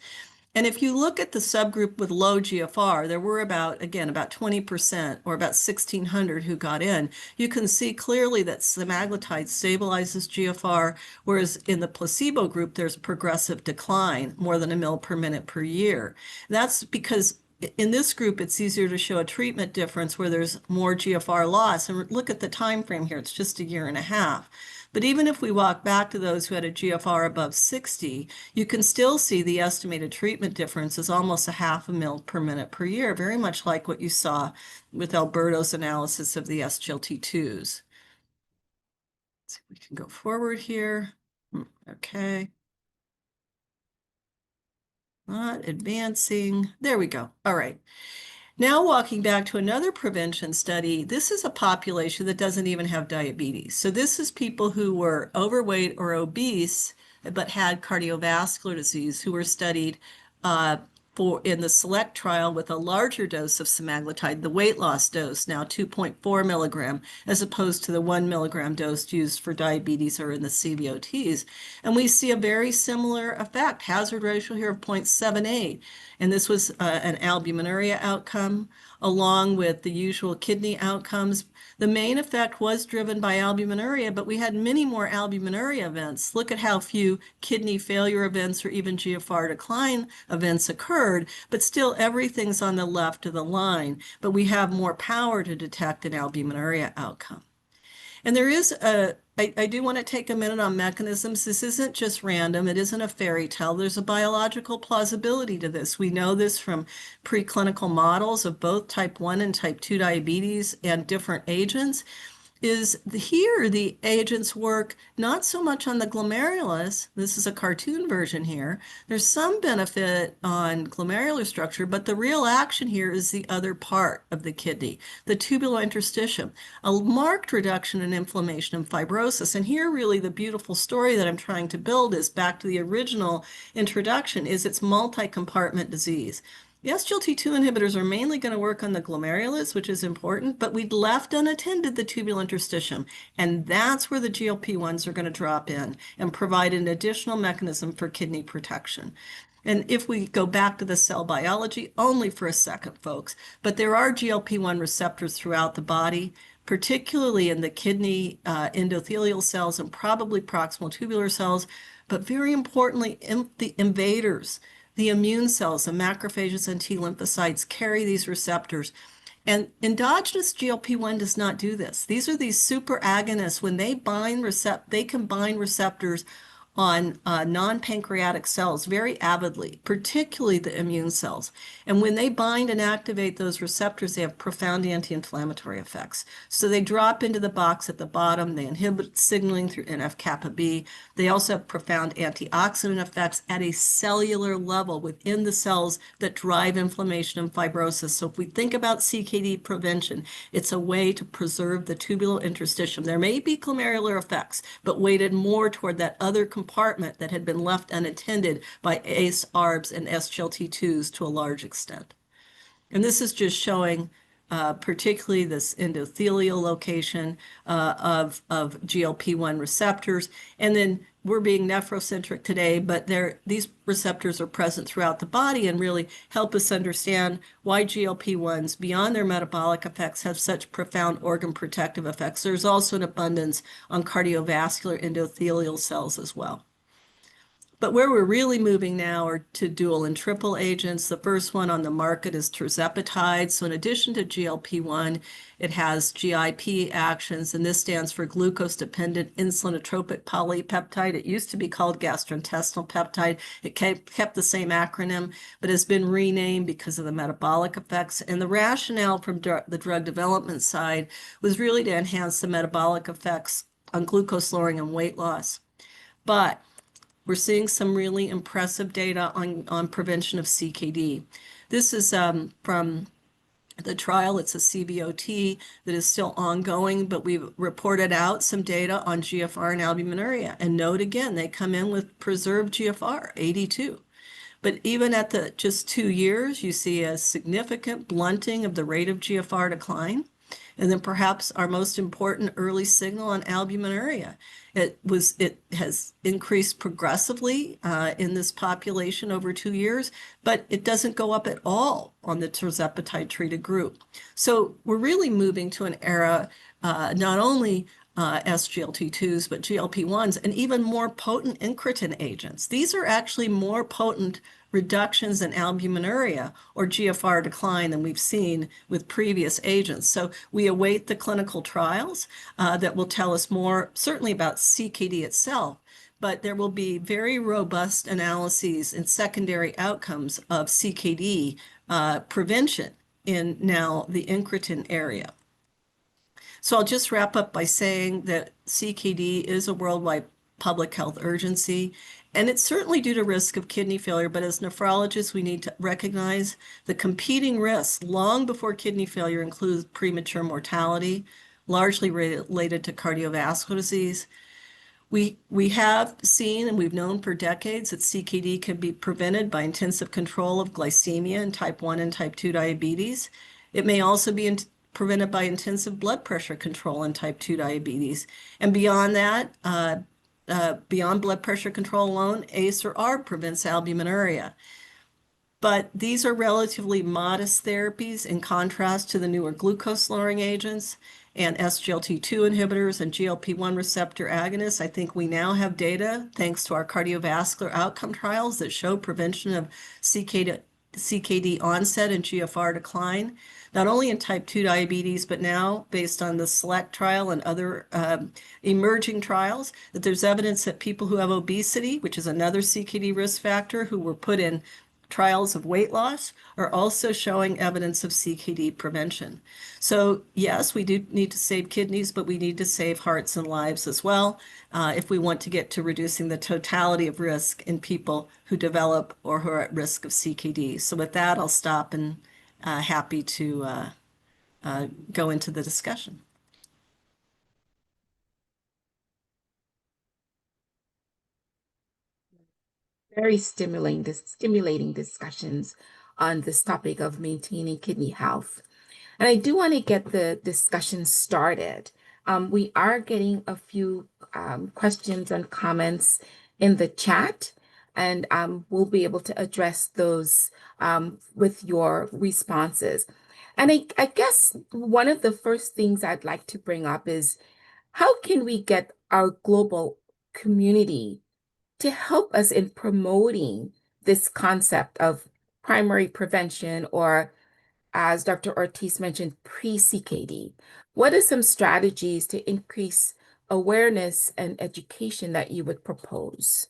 And if you look at the subgroup with low GFR, there were about 20% or about 1,600 who got in. You can see clearly that semaglutide stabilizes GFR, whereas in the placebo group, there's progressive decline, more than 1 ml per minute per year. That's because in this group, it's easier to show a treatment difference where there's more GFR loss. And look at the time frame here, it's just 1.5 years. But even if we walk back to those who had a GFR above 60, you can still see the estimated treatment difference is almost 0.5 ml per minute per year, very much like what you saw with Alberto's analysis of the SGLT2s. Let's see if we can go forward here. Okay. Not advancing. There we go. All right. Now walking back to another prevention study, this is a population that doesn't even have diabetes. So this is people who were overweight or obese, but had cardiovascular disease, who were studied in the SELECT trial with a larger dose of semaglutide, the weight loss dose, now 2.4 milligram, as opposed to the 1 milligram dose used for diabetes or in the CVOTs. And we see a very similar effect, hazard ratio here of 0.78. And this was an albuminuria outcome, along with the usual kidney outcomes. The main effect was driven by albuminuria, but we had many more albuminuria events. Look at how few kidney failure events or even GFR decline events occurred, but still everything's on the left of the line. But we have more power to detect an albuminuria outcome. And there is I do want to take a minute on mechanisms. This isn't just random. It isn't a fairy tale. There's a biological plausibility to this. We know this from preclinical models of both type 1 and type 2 diabetes and different agents. here the agents work not so much on the glomerulus. This is a cartoon version here. There's some benefit on glomerular structure, but the real action here is the other part of the kidney, the tubular interstitium, a marked reduction in inflammation and fibrosis. And here really the beautiful story that I'm trying to build is back to the original introduction, is it's multi-compartment disease. The SGLT2 inhibitors are mainly going to work on the glomerulus, which is important, but we'd left unattended the tubular interstitium, and that's where the GLP-1s are going to drop in and provide an additional mechanism for kidney protection. And if we go back to the cell biology, only for a second, folks, but there are GLP-1 receptors throughout the body, particularly in the kidney endothelial cells and probably proximal tubular cells, but very importantly, in the invaders. The immune cells, the macrophages and T lymphocytes carry these receptors. And endogenous GLP-1 does not do this. These are these super agonists. When they bind they can bind receptors on non-pancreatic cells very avidly, particularly the immune cells. And when they bind and activate those receptors, they have profound anti-inflammatory effects. So they drop into the box at the bottom. They inhibit signaling through NF-kappa B. They also have profound antioxidant effects at a cellular level within the cells that drive inflammation and fibrosis. So if we think about CKD prevention, it's a way to preserve the tubular interstitium. There may be glomerular effects, but weighted more toward that other compartment that had been left unattended by ACE, ARBs, and SGLT2s to a large extent. And this is just showing particularly this endothelial location of GLP-1 receptors. And then we're being nephrocentric today, but these receptors are present throughout the body and really help us understand why GLP-1s, beyond their metabolic effects, have such profound organ protective effects. There's also an abundance on cardiovascular endothelial cells as well. But where we're really moving now are to dual and triple agents. The first one on the market is tirzepatide. So in addition to GLP-1, it has GIP actions, and this stands for glucose-dependent insulinotropic polypeptide. It used to be called gastrointestinal peptide. It kept the same acronym, but has been renamed because of the metabolic effects. And the rationale from the drug development side was really to enhance the metabolic effects on glucose lowering and weight loss. But we're seeing some really impressive data on prevention of CKD. This is from the trial. It's a CVOT that is still ongoing, but we've reported out some data on GFR and albuminuria. And note again, they come in with preserved GFR, 82. But even at just 2 years, you see a significant blunting of the rate of GFR decline. And then perhaps our most important early signal on albuminuria. It has increased progressively in this population over 2 years, but it doesn't go up at all on the tirzepatide treated group. So we're really moving to an era, not only SGLT2s, but GLP-1s, and even more potent incretin agents. These are actually more potent reductions in albuminuria or GFR decline than we've seen with previous agents. So we await the clinical trials that will tell us more, certainly about CKD itself, but there will be very robust analyses and secondary outcomes of CKD prevention in now the incretin area. So I'll just wrap up by saying that CKD is a worldwide public health urgency, and it's certainly due to risk of kidney failure, but as nephrologists, we need to recognize the competing risks long before kidney failure include premature mortality, largely related to cardiovascular disease. We have seen and we've known for decades that CKD can be prevented by intensive control of glycemia in type 1 and type 2 diabetes. It may also be prevented by intensive blood pressure control in type 2 diabetes. And beyond that, beyond blood pressure control alone, ACE or ARB prevents albuminuria. But these are relatively modest therapies in contrast to the newer glucose-lowering agents and SGLT2 inhibitors and GLP-1 receptor agonists. I think we now have data, thanks to our cardiovascular outcome trials, that show prevention of CKD onset and GFR decline, not only in type 2 diabetes, but now, based on the SELECT trial and other emerging trials, that there's evidence that people who have obesity, which is another CKD risk factor, who were put in trials of weight loss are also showing evidence of CKD prevention. So yes, we do need to save kidneys, but we need to save hearts and lives as well if we want to get to reducing the totality of risk in people who develop or who are at risk of CKD. So with that, I'll stop and happy to go into the discussion. Very stimulating discussions on this topic of maintaining kidney health. And I do want to get the discussion started. We are getting a few questions and comments in the chat, and we'll be able to address those with your responses. And I guess one of the first things I'd like to bring up is how can we get our global community to help us in promoting this concept of primary prevention, or as Dr. Ortiz mentioned, pre-CKD? What are some strategies to increase awareness and education that you would propose?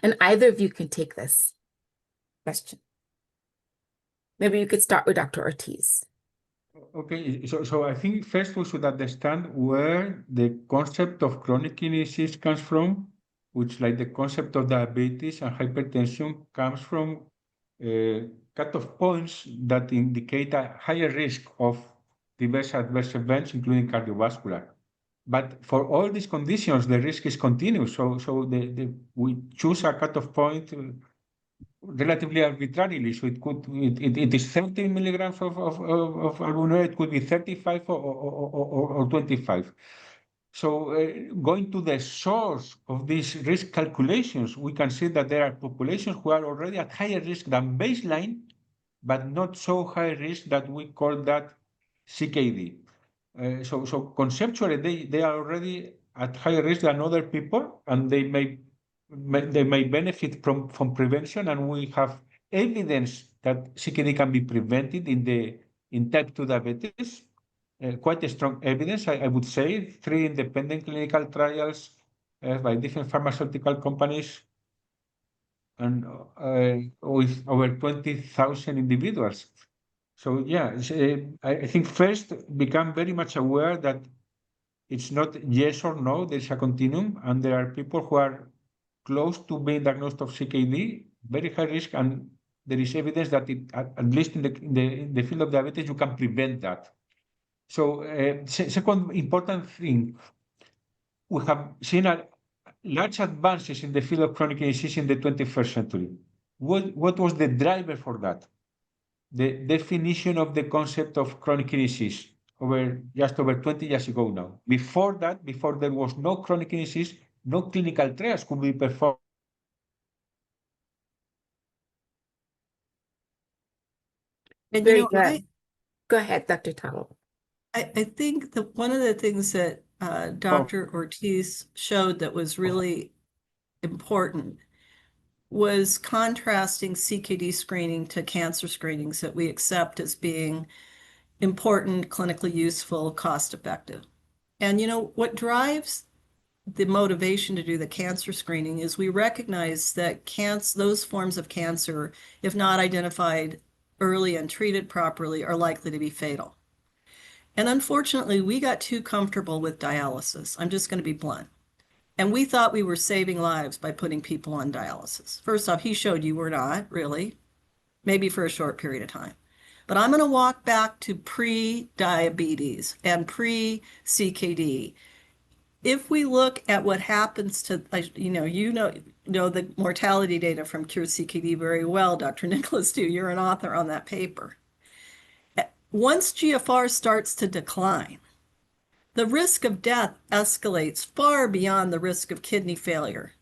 And either of you can take this question. Maybe you could start with Dr. Ortiz. Okay, so I think first we should understand where the concept of chronic kidney disease comes from, which, like the concept of diabetes and hypertension, comes from cutoff points that indicate a higher risk of diverse adverse events, including cardiovascular. But for all these conditions, the risk is continuous. So we choose a cutoff point relatively arbitrarily. So it is 30 milligrams of albumin, it could be 35 or 25. So going to the source of these risk calculations, we can see that there are populations who are already at higher risk than baseline, but not so high risk that we call that CKD. So conceptually, they are already at higher risk than other people, and they may benefit from prevention, and we have evidence that CKD can be prevented in type 2 diabetes. Quite a strong evidence, I would say. 3 independent clinical trials by different pharmaceutical companies, and with over 20,000 individuals. So yeah, I think first become very much aware that it's not yes or no, there's a continuum, and there are people who are close to being diagnosed of CKD, very high risk, and there is evidence that at least in the field of diabetes, you can prevent that. So second important thing, we have seen large advances in the field of chronic disease in the 21st century. What was the driver for that? The definition of the concept of chronic disease just over 20 years ago now. Before that, before there was no chronic disease, no clinical trials could be performed. And Very you know, good. Go ahead, Dr. Tuttle. I think that one of the things that Dr. Ortiz showed that was really important was contrasting CKD screening to cancer screenings that we accept as being important, clinically useful, cost-effective. And you know, what drives the motivation to do the cancer screening is we recognize that those forms of cancer, if not identified early and treated properly, are likely to be fatal. And unfortunately, we got too comfortable with dialysis. I'm just going to be blunt. And we thought we were saving lives by putting people on dialysis. First off, he showed you we're not, really, maybe for a short period of time. But I'm going to walk back to pre-diabetes and pre-CKD. If we look at what happens to, you know the mortality data from Cure CKD very well, Dr. Nicholas, too. You're an author on that paper. Once GFR starts to decline, the risk of death escalates far beyond the risk of kidney failure.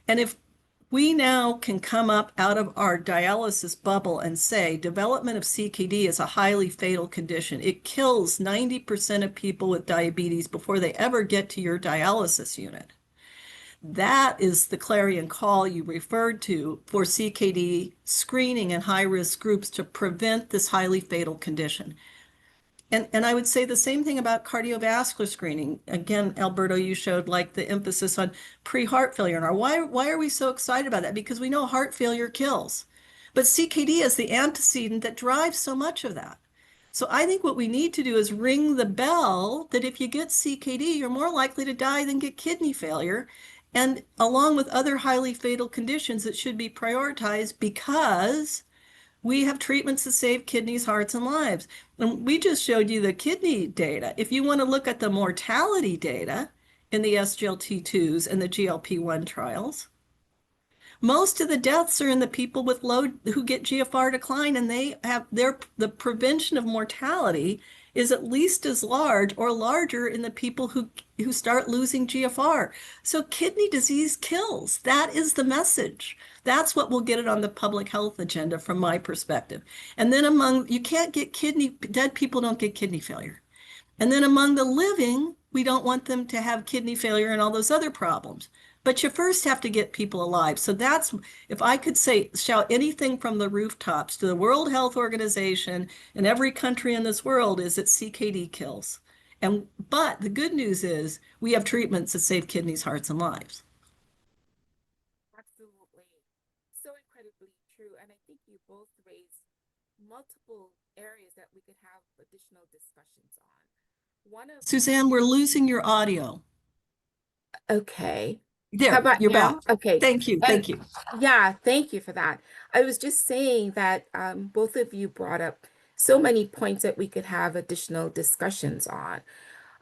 And if we now can come up out of our dialysis bubble and say development of CKD is a highly fatal condition, it kills 90% of people with diabetes before they ever get to your dialysis unit. That is the clarion call you referred to for CKD screening in high-risk groups to prevent this highly fatal condition. And I would say the same thing about cardiovascular screening. Again, Alberto, you showed like the emphasis on pre-heart failure. And why are we so excited about that? Because we know heart failure kills. But CKD is the antecedent that drives so much of that. So I think what we need to do is ring the bell that if you get CKD, you're more likely to die than get kidney failure. And along with other highly fatal conditions that should be prioritized because we have treatments to save kidneys, hearts, and lives. And we just showed you the kidney data. If you want to look at the mortality data in the SGLT2s and the GLP-1 trials, most of the deaths are in the people with low who get GFR decline, and they have the prevention of mortality is at least as large or larger in the people who start losing GFR. So kidney disease kills. That is the message. That's what will get it on the public health agenda from my perspective. And then you can't get dead people don't get kidney failure. And then among the living, we don't want them to have kidney failure and all those other problems. But you first have to get people alive. So that's, if I could say, shout anything from the rooftops to the World Health Organization and every country in this world, is that CKD kills. But the good news is we have treatments that save kidneys, hearts, and lives. Absolutely. So incredibly true. And I think you both raised multiple areas that we could have additional discussions on. One of Susanne, we're losing your audio. Okay. How There, about you're now? back. Okay. Thank you. And Thank you. yeah, thank you for that. I was just saying that both of you brought up so many points that we could have additional discussions on.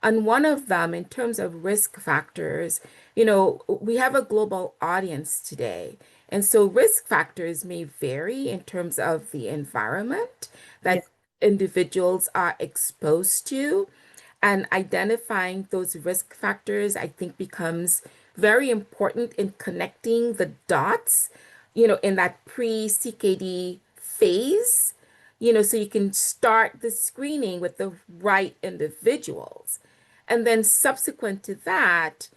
On one of them, in terms of risk factors, we have a global audience today. And so risk factors may vary in terms of the environment Yeah. that individuals are exposed to. And identifying those risk factors, I think, becomes very important in connecting the dots, in that pre-CKD phase, so you can start the screening with the right individuals. And then subsequent to that,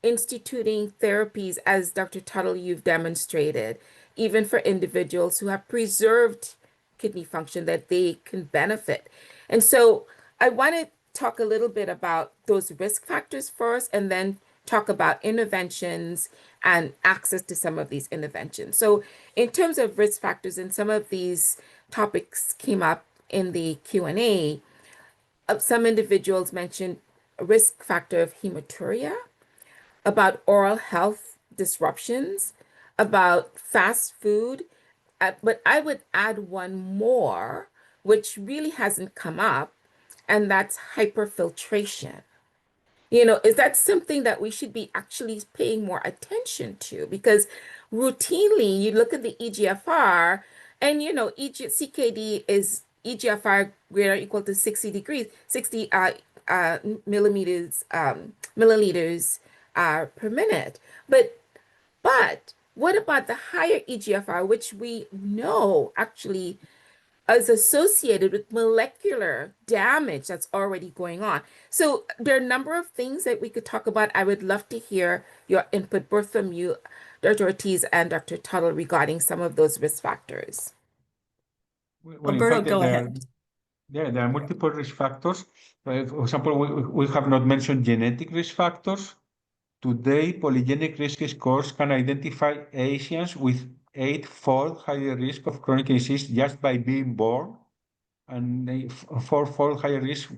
instituting therapies, as Dr. Tuttle, you've demonstrated, even for individuals who have preserved kidney function that they can benefit. And so I want to talk a little bit about those risk factors first, and then talk about interventions and access to some of these interventions. So in terms of risk factors, and some of these topics came up in the Q&A, some individuals mentioned a risk factor of hematuria, about oral health disruptions, about fast food. But I would add one more, which really hasn't come up, and that's hyperfiltration. Is that something that we should be actually paying more attention to? Because routinely you look at the EGFR, and CKD is EGFR greater or equal to 60 degrees, 60 milliliters per minute. But what about the higher EGFR, which we know actually is associated with molecular damage that's already going on? So there are a number of things that we could talk about. I would love to hear your input, both from you, Dr. Ortiz, and Dr. Tuttle, regarding some of those risk factors. Well, in Alberto, fact, go ahead. there are multiple risk factors. For example, we have not mentioned genetic risk factors. Today, polygenic risk scores can identify Asians with 8-fold higher risk of chronic disease just by being born, and a 4-fold higher risk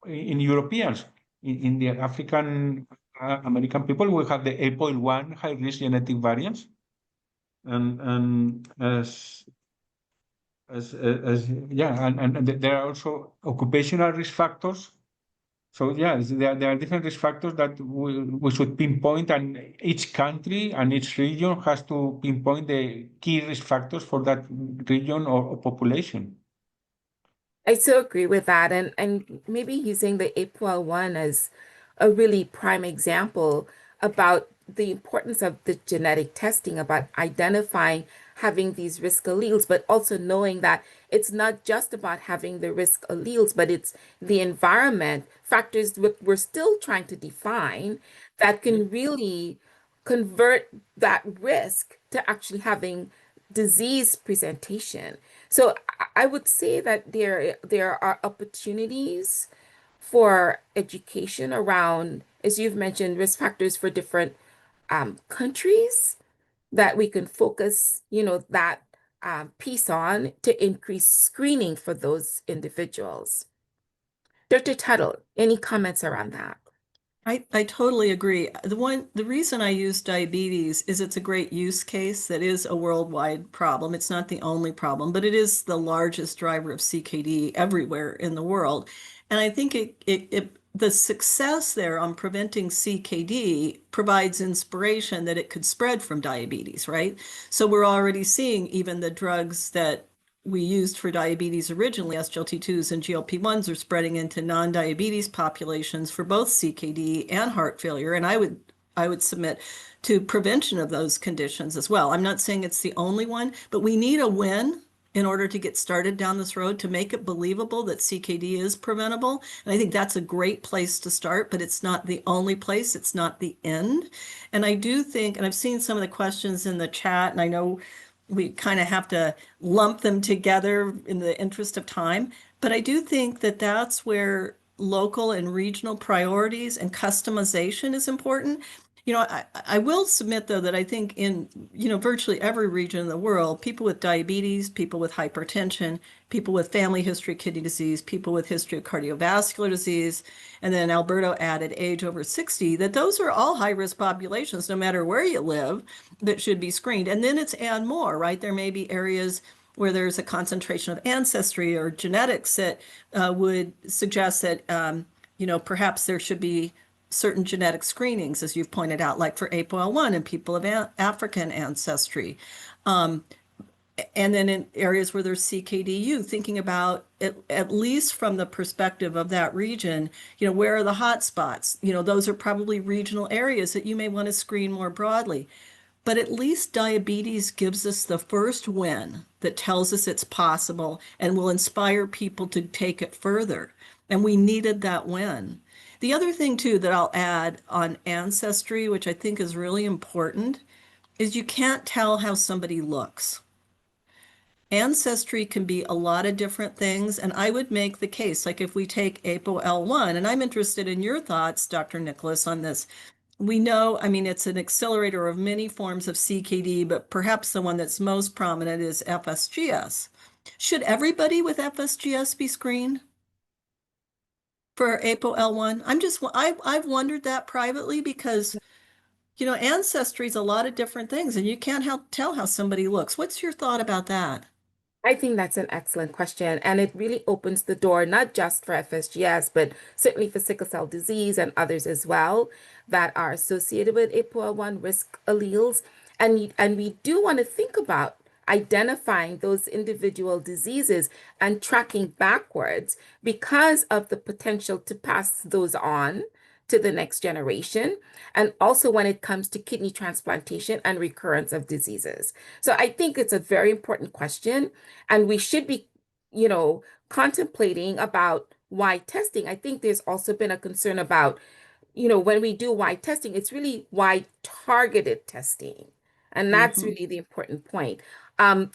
in Europeans. In the African American people, we have the 8.1 high risk genetic variants, and yeah, and there are also occupational risk factors. So yeah, there are different risk factors that we should pinpoint, and each country and each region has to pinpoint the key risk factors for that region or population. I so agree with that. And maybe using the APOL1 as a really prime example about the importance of the genetic testing, about identifying having these risk alleles, but also knowing that it's not just about having the risk alleles, but it's the environment factors we're still trying to define that can really convert that risk to actually having disease presentation. So I would say that there are opportunities for education around, as you've mentioned, risk factors for different countries that we can focus, that piece on to increase screening for those individuals. Dr. Tuttle, any comments around that? I totally agree. The reason I use diabetes is it's a great use case that is a worldwide problem. It's not the only problem, but it is the largest driver of CKD everywhere in the world. And I think the success there on preventing CKD provides inspiration that it could spread from diabetes, right? So we're already seeing even the drugs that we used for diabetes originally, SGLT2s and GLP-1s, are spreading into non-diabetes populations for both CKD and heart failure. And I would submit to prevention of those conditions as well. I'm not saying it's the only one, but we need a win in order to get started down this road to make it believable that CKD is preventable. And I think that's a great place to start, but it's not the only place. It's not the end. And I do think, and I've seen some of the questions in the chat, and I know we kind of have to lump them together in the interest of time. But I do think that that's where local and regional priorities and customization is important. I will submit, though, that I think in, virtually every region in the world, people with diabetes, people with hypertension, people with family history of kidney disease, people with history of cardiovascular disease, and then Alberto added age over 60, that those are all high-risk populations, no matter where you live, that should be screened. And then it's add more, right? There may be areas where there's a concentration of ancestry or genetics that would suggest that, perhaps there should be certain genetic screenings, as you've pointed out, like for APOL1 and people of African ancestry. And then in areas where there's CKDU, thinking about at least from the perspective of that region, where are the hot spots? Those are probably regional areas that you may want to screen more broadly. But at least diabetes gives us the first win that tells us it's possible and will inspire people to take it further. And we needed that win. The other thing, too, that I'll add on ancestry, which I think is really important, is you can't tell how somebody looks. Ancestry can be a lot of different things, and I would make the case, like if we take ApoL1, and I'm interested in your thoughts, Dr. Nicholas, on this. We know, it's an accelerator of many forms of CKD, but perhaps the one that's most prominent is FSGS. Should everybody with FSGS be screened for ApoL1? I've wondered that privately because, ancestry is a lot of different things, and you can't tell how somebody looks. What's your thought about that? I think that's an excellent question, and it really opens the door not just for FSGS, but certainly for sickle cell disease and others as well that are associated with APOL1 risk alleles. And we do want to think about identifying those individual diseases and tracking backwards because of the potential to pass those on to the next generation, and also when it comes to kidney transplantation and recurrence of diseases. So I think it's a very important question, and we should be, contemplating about why testing. I think there's also been a concern about, when we do why testing, it's really why targeted testing. And that's really the important point.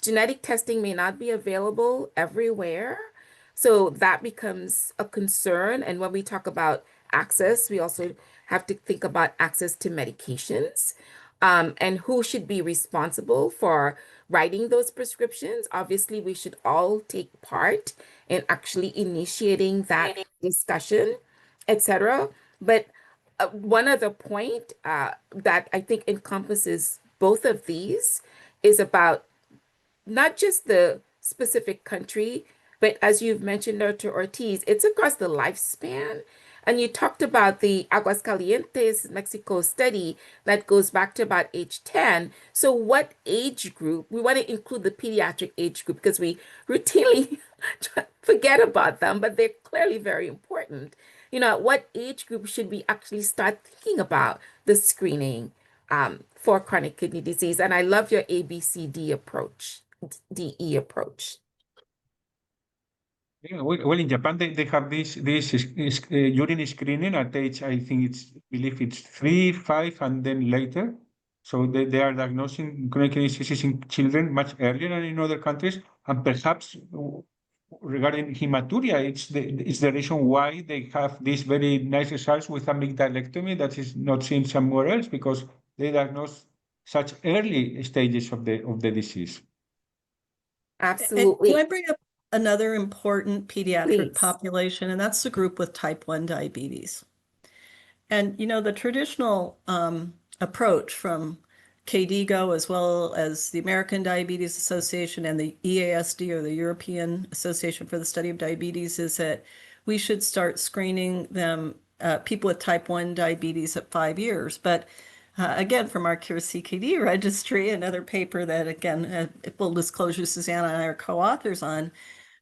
Genetic testing may not be available everywhere. So that becomes a concern. And when we talk about access, we also have to think about access to medications, and who should be responsible for writing those prescriptions. Obviously, we should all take part in actually initiating that discussion, etc. But one other point that I think encompasses both of these is about not just the specific country, but as you've mentioned, Dr. Ortiz, it's across the lifespan. And you talked about the Aguascalientes, Mexico study that goes back to about age 10. So what age group? We want to include the pediatric age group because we routinely forget about them, but they're clearly very important. At what age group should we actually start thinking about the screening for chronic kidney disease? And I love your ABCD approach, DE approach. Yeah, well, in Japan they have this urine screening at age, I believe it's 3, 5, and then later. So they are diagnosing chronic kidney disease in children much earlier than in other countries. And perhaps regarding hematuria, it's the reason why they have these very nice results with amygdalectomy that is not seen somewhere else, because they diagnose such early stages of the disease. Absolutely. Can I bring up another important pediatric Please. population, and that's the group with type 1 diabetes. And, you know, the traditional approach from KDIGO, as well as the American Diabetes Association and the EASD, or the European Association for the Study of Diabetes, is that we should start screening them, people with type 1 diabetes, at 5 years. But again, from our Cure CKD registry, another paper that, again, full disclosure, Susanne and I are co-authors on,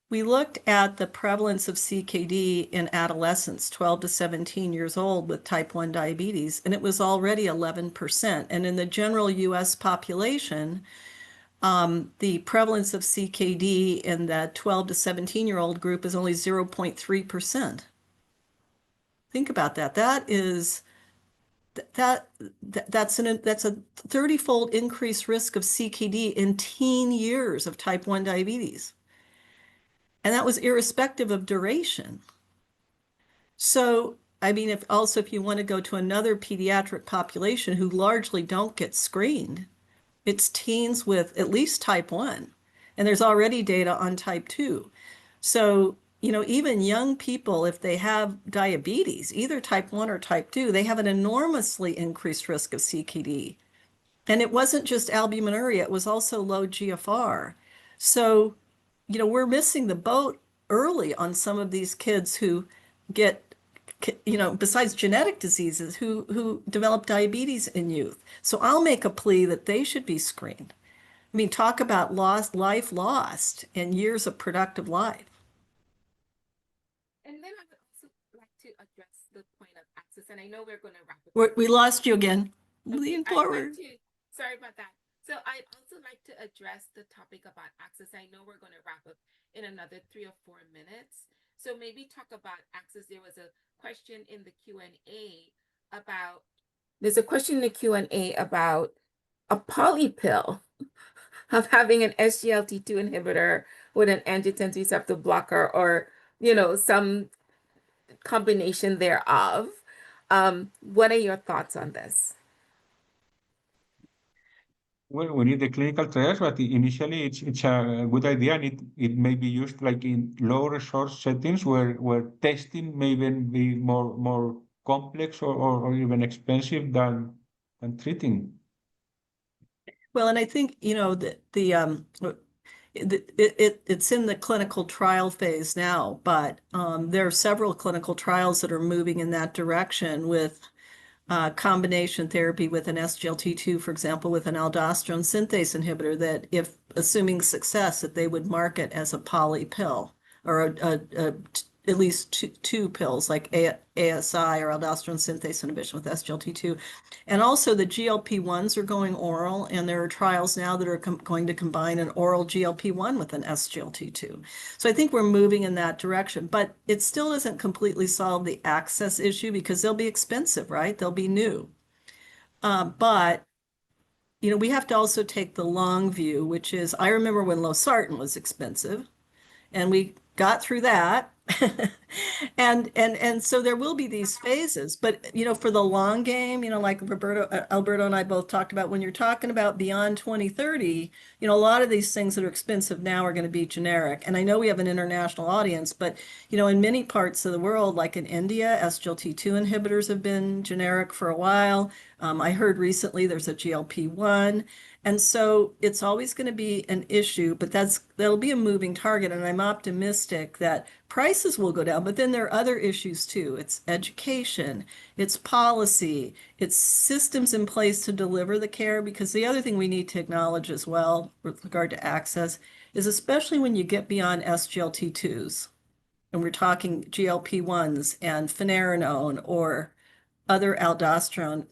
we looked at the prevalence of CKD in adolescents, 12 to 17 years old, with type 1 diabetes, and it was already 11%. And in the general US population, the prevalence of CKD in that 12 to 17-year-old group is only 0.3%. Think about that. That's a 30-fold increased risk of CKD in teen years of type 1 diabetes. And that was irrespective of duration. So, I mean, if you want to go to another pediatric population who largely don't get screened, it's teens with at least type 1. And there's already data on type 2. So, you know, even young people, if they have diabetes, either type 1 or type 2, they have an enormously increased risk of CKD. And it wasn't just albuminuria, it was also low GFR. So, you know, we're missing the boat early on some of these kids who get, you know, besides genetic diseases, who develop diabetes in youth. So I'll make a plea that they should be screened. I mean, talk about life lost and years of productive life. And then I would also like to address the point of access, and I know we're going to wrap up. We lost you again. Lean Okay, forward. Sorry about that. So I'd also like to address the topic about access. I know we're going to wrap up in another 3 or 4 minutes. So maybe talk about access. There was a question in the Q&A about, there's a question in the Q&A about a poly pill of having an SGLT2 inhibitor with an angiotensin receptor blocker, or, you know, some combination thereof. What are your thoughts on this? Well, we need the clinical trials, but initially it's a good idea, and it may be used like in low resource settings where testing may even be more complex or even expensive than treating. Well, and I think, you know, it's in the clinical trial phase now, but there are several clinical trials that are moving in that direction with combination therapy with an SGLT2, for example, with an aldosterone synthase inhibitor, that, if assuming success, that they would market as a poly pill, or at least two pills, like ASI, or aldosterone synthase inhibition with SGLT2. And also the GLP-1s are going oral, and there are trials now that are going to combine an oral GLP-1 with an SGLT2. So I think we're moving in that direction, but it still doesn't completely solve the access issue, because they'll be expensive, right? They'll be new. But, you know, we have to also take the long view, which is, I remember when losartan was expensive, and we got through that. and so there will be these phases, but, you know, for the long game, you know, like Alberto and I both talked about, when you're talking about beyond 2030, you know, a lot of these things that are expensive now are going to be generic. And I know we have an international audience, but, you know, in many parts of the world, like in India, SGLT2 inhibitors have been generic for a while. I heard recently there's a GLP-1. And so it's always going to be an issue, but that'll be a moving target. And I'm optimistic that prices will go down, but then there are other issues too. It's education, it's policy, it's systems in place to deliver the care, because the other thing we need to acknowledge as well with regard to access is, especially when you get beyond SGLT2s, and we're talking GLP-1s and finerenone or other aldosterone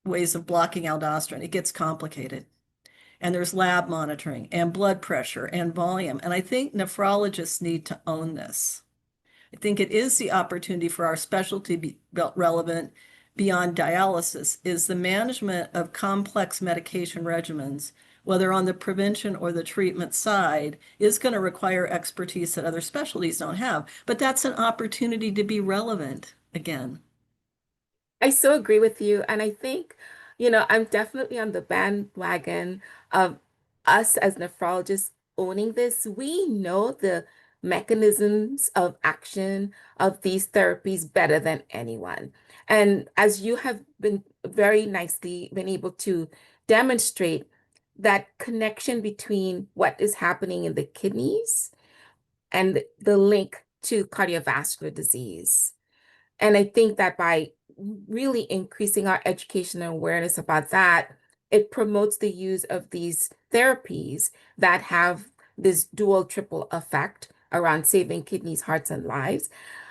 ways of blocking aldosterone, it gets complicated. And there's lab monitoring and blood pressure and volume. And I think nephrologists need to own this. I think it is the opportunity for our specialty be relevant beyond dialysis, is the management of complex medication regimens whether on the prevention or the treatment side, is going to require expertise that other specialties don't have. But that's an opportunity to be relevant again. I so agree with you. And I think, I'm definitely on the bandwagon of us as nephrologists owning this. We know the mechanisms of action of these therapies better than anyone. And as you have been very nicely been able to demonstrate that connection between what is happening in the kidneys and the link to cardiovascular disease. And I think that by really increasing our education and awareness about that, it promotes the use of these therapies that have this dual, triple effect around saving kidneys, hearts, and lives.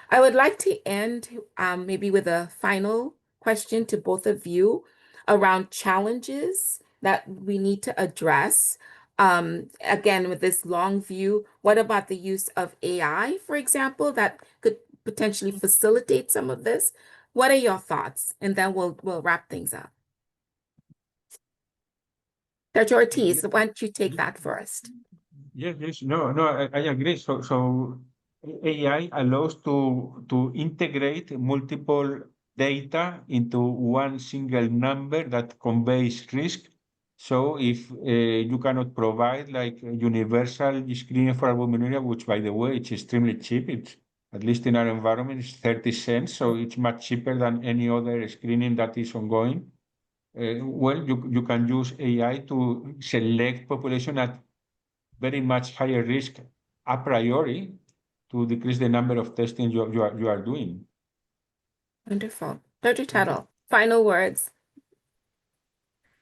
I would like to end maybe with a final question to both of you around challenges that we need to address. Again, with this long view, what about the use of AI, for example, that could potentially facilitate some of this? What are your thoughts? And then we'll wrap things up. Dr. Ortiz, why don't you take that first? Yes. No, I agree. So AI allows to integrate multiple data into one single number that conveys risk. So if you cannot provide like a universal screening for albuminuria, which by the way, it's extremely cheap. It's at least in our environment, it's 30 cents. So it's much cheaper than any other screening that is ongoing. Well, you can use AI to select population at very much higher risk a priori to decrease the number of testing you are doing. Wonderful. Dr. Tuttle, final words.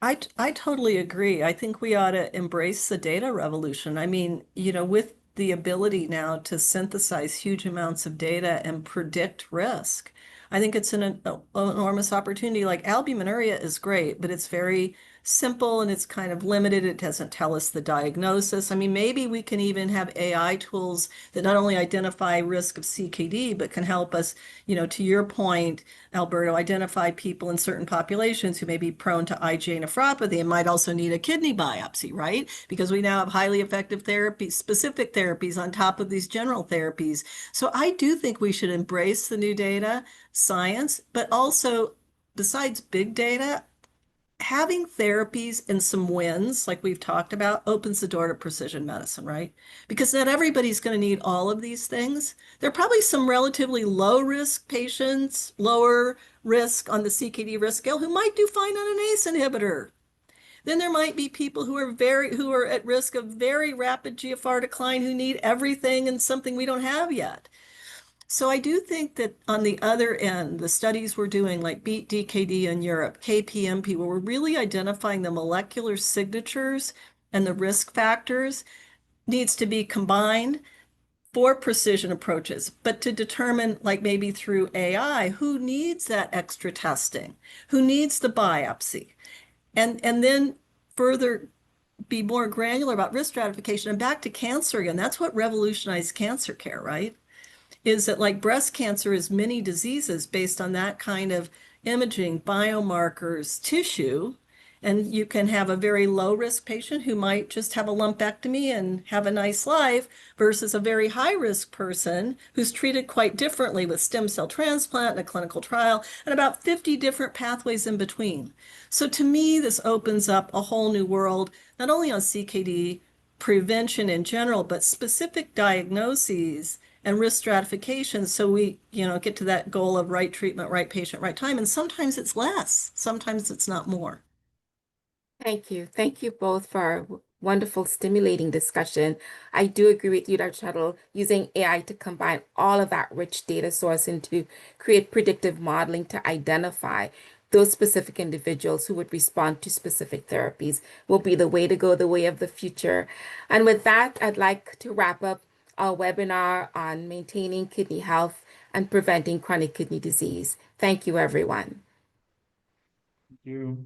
I totally agree. I think we ought to embrace the data revolution. I mean, with the ability now to synthesize huge amounts of data and predict risk, I think it's an enormous opportunity. Like albuminuria is great, but it's very simple and it's kind of limited. It doesn't tell us the diagnosis. I mean, maybe we can even have AI tools that not only identify risk of CKD, but can help us, to your point, Alberto, identify people in certain populations who may be prone to IgA nephropathy and might also need a kidney biopsy, right? Because we now have highly effective therapies, specific therapies on top of these general therapies. So I do think we should embrace the new data, science, but also besides big data, having therapies and some wins, like we've talked about, opens the door to precision medicine, right? Because not everybody's going to need all of these things. There are probably some relatively low risk patients, lower risk on the CKD risk scale, who might do fine on an ACE inhibitor. Then there might be people who are at risk of very rapid GFR decline who need everything and something we don't have yet. So I do think that on the other end, the studies we're doing, like BEAT-DKD in Europe, KPMP, where we're really identifying the molecular signatures and the risk factors, needs to be combined for precision approaches, but to determine, like maybe through AI, who needs that extra testing, who needs the biopsy, and then further be more granular about risk stratification. And back to cancer again, that's what revolutionized cancer care, right? Is that like breast cancer is many diseases based on that kind of imaging, biomarkers, tissue, and you can have a very low risk patient who might just have a lumpectomy and have a nice life versus a very high risk person who's treated quite differently with stem cell transplant and a clinical trial and about 50 different pathways in between. So to me, this opens up a whole new world, not only on CKD prevention in general, but specific diagnoses and risk stratification, so we get to that goal of right treatment, right patient, right time. And sometimes it's less, sometimes it's not more. Thank you. Thank you both for a wonderful, stimulating discussion. I do agree with you, Dr. Tuttle, using AI to combine all of that rich data source and to create predictive modeling to identify those specific individuals who would respond to specific therapies will be the way to go, the way of the future. And with that, I'd like to wrap up our webinar on maintaining kidney health and preventing chronic kidney disease. Thank you, everyone. Thank you.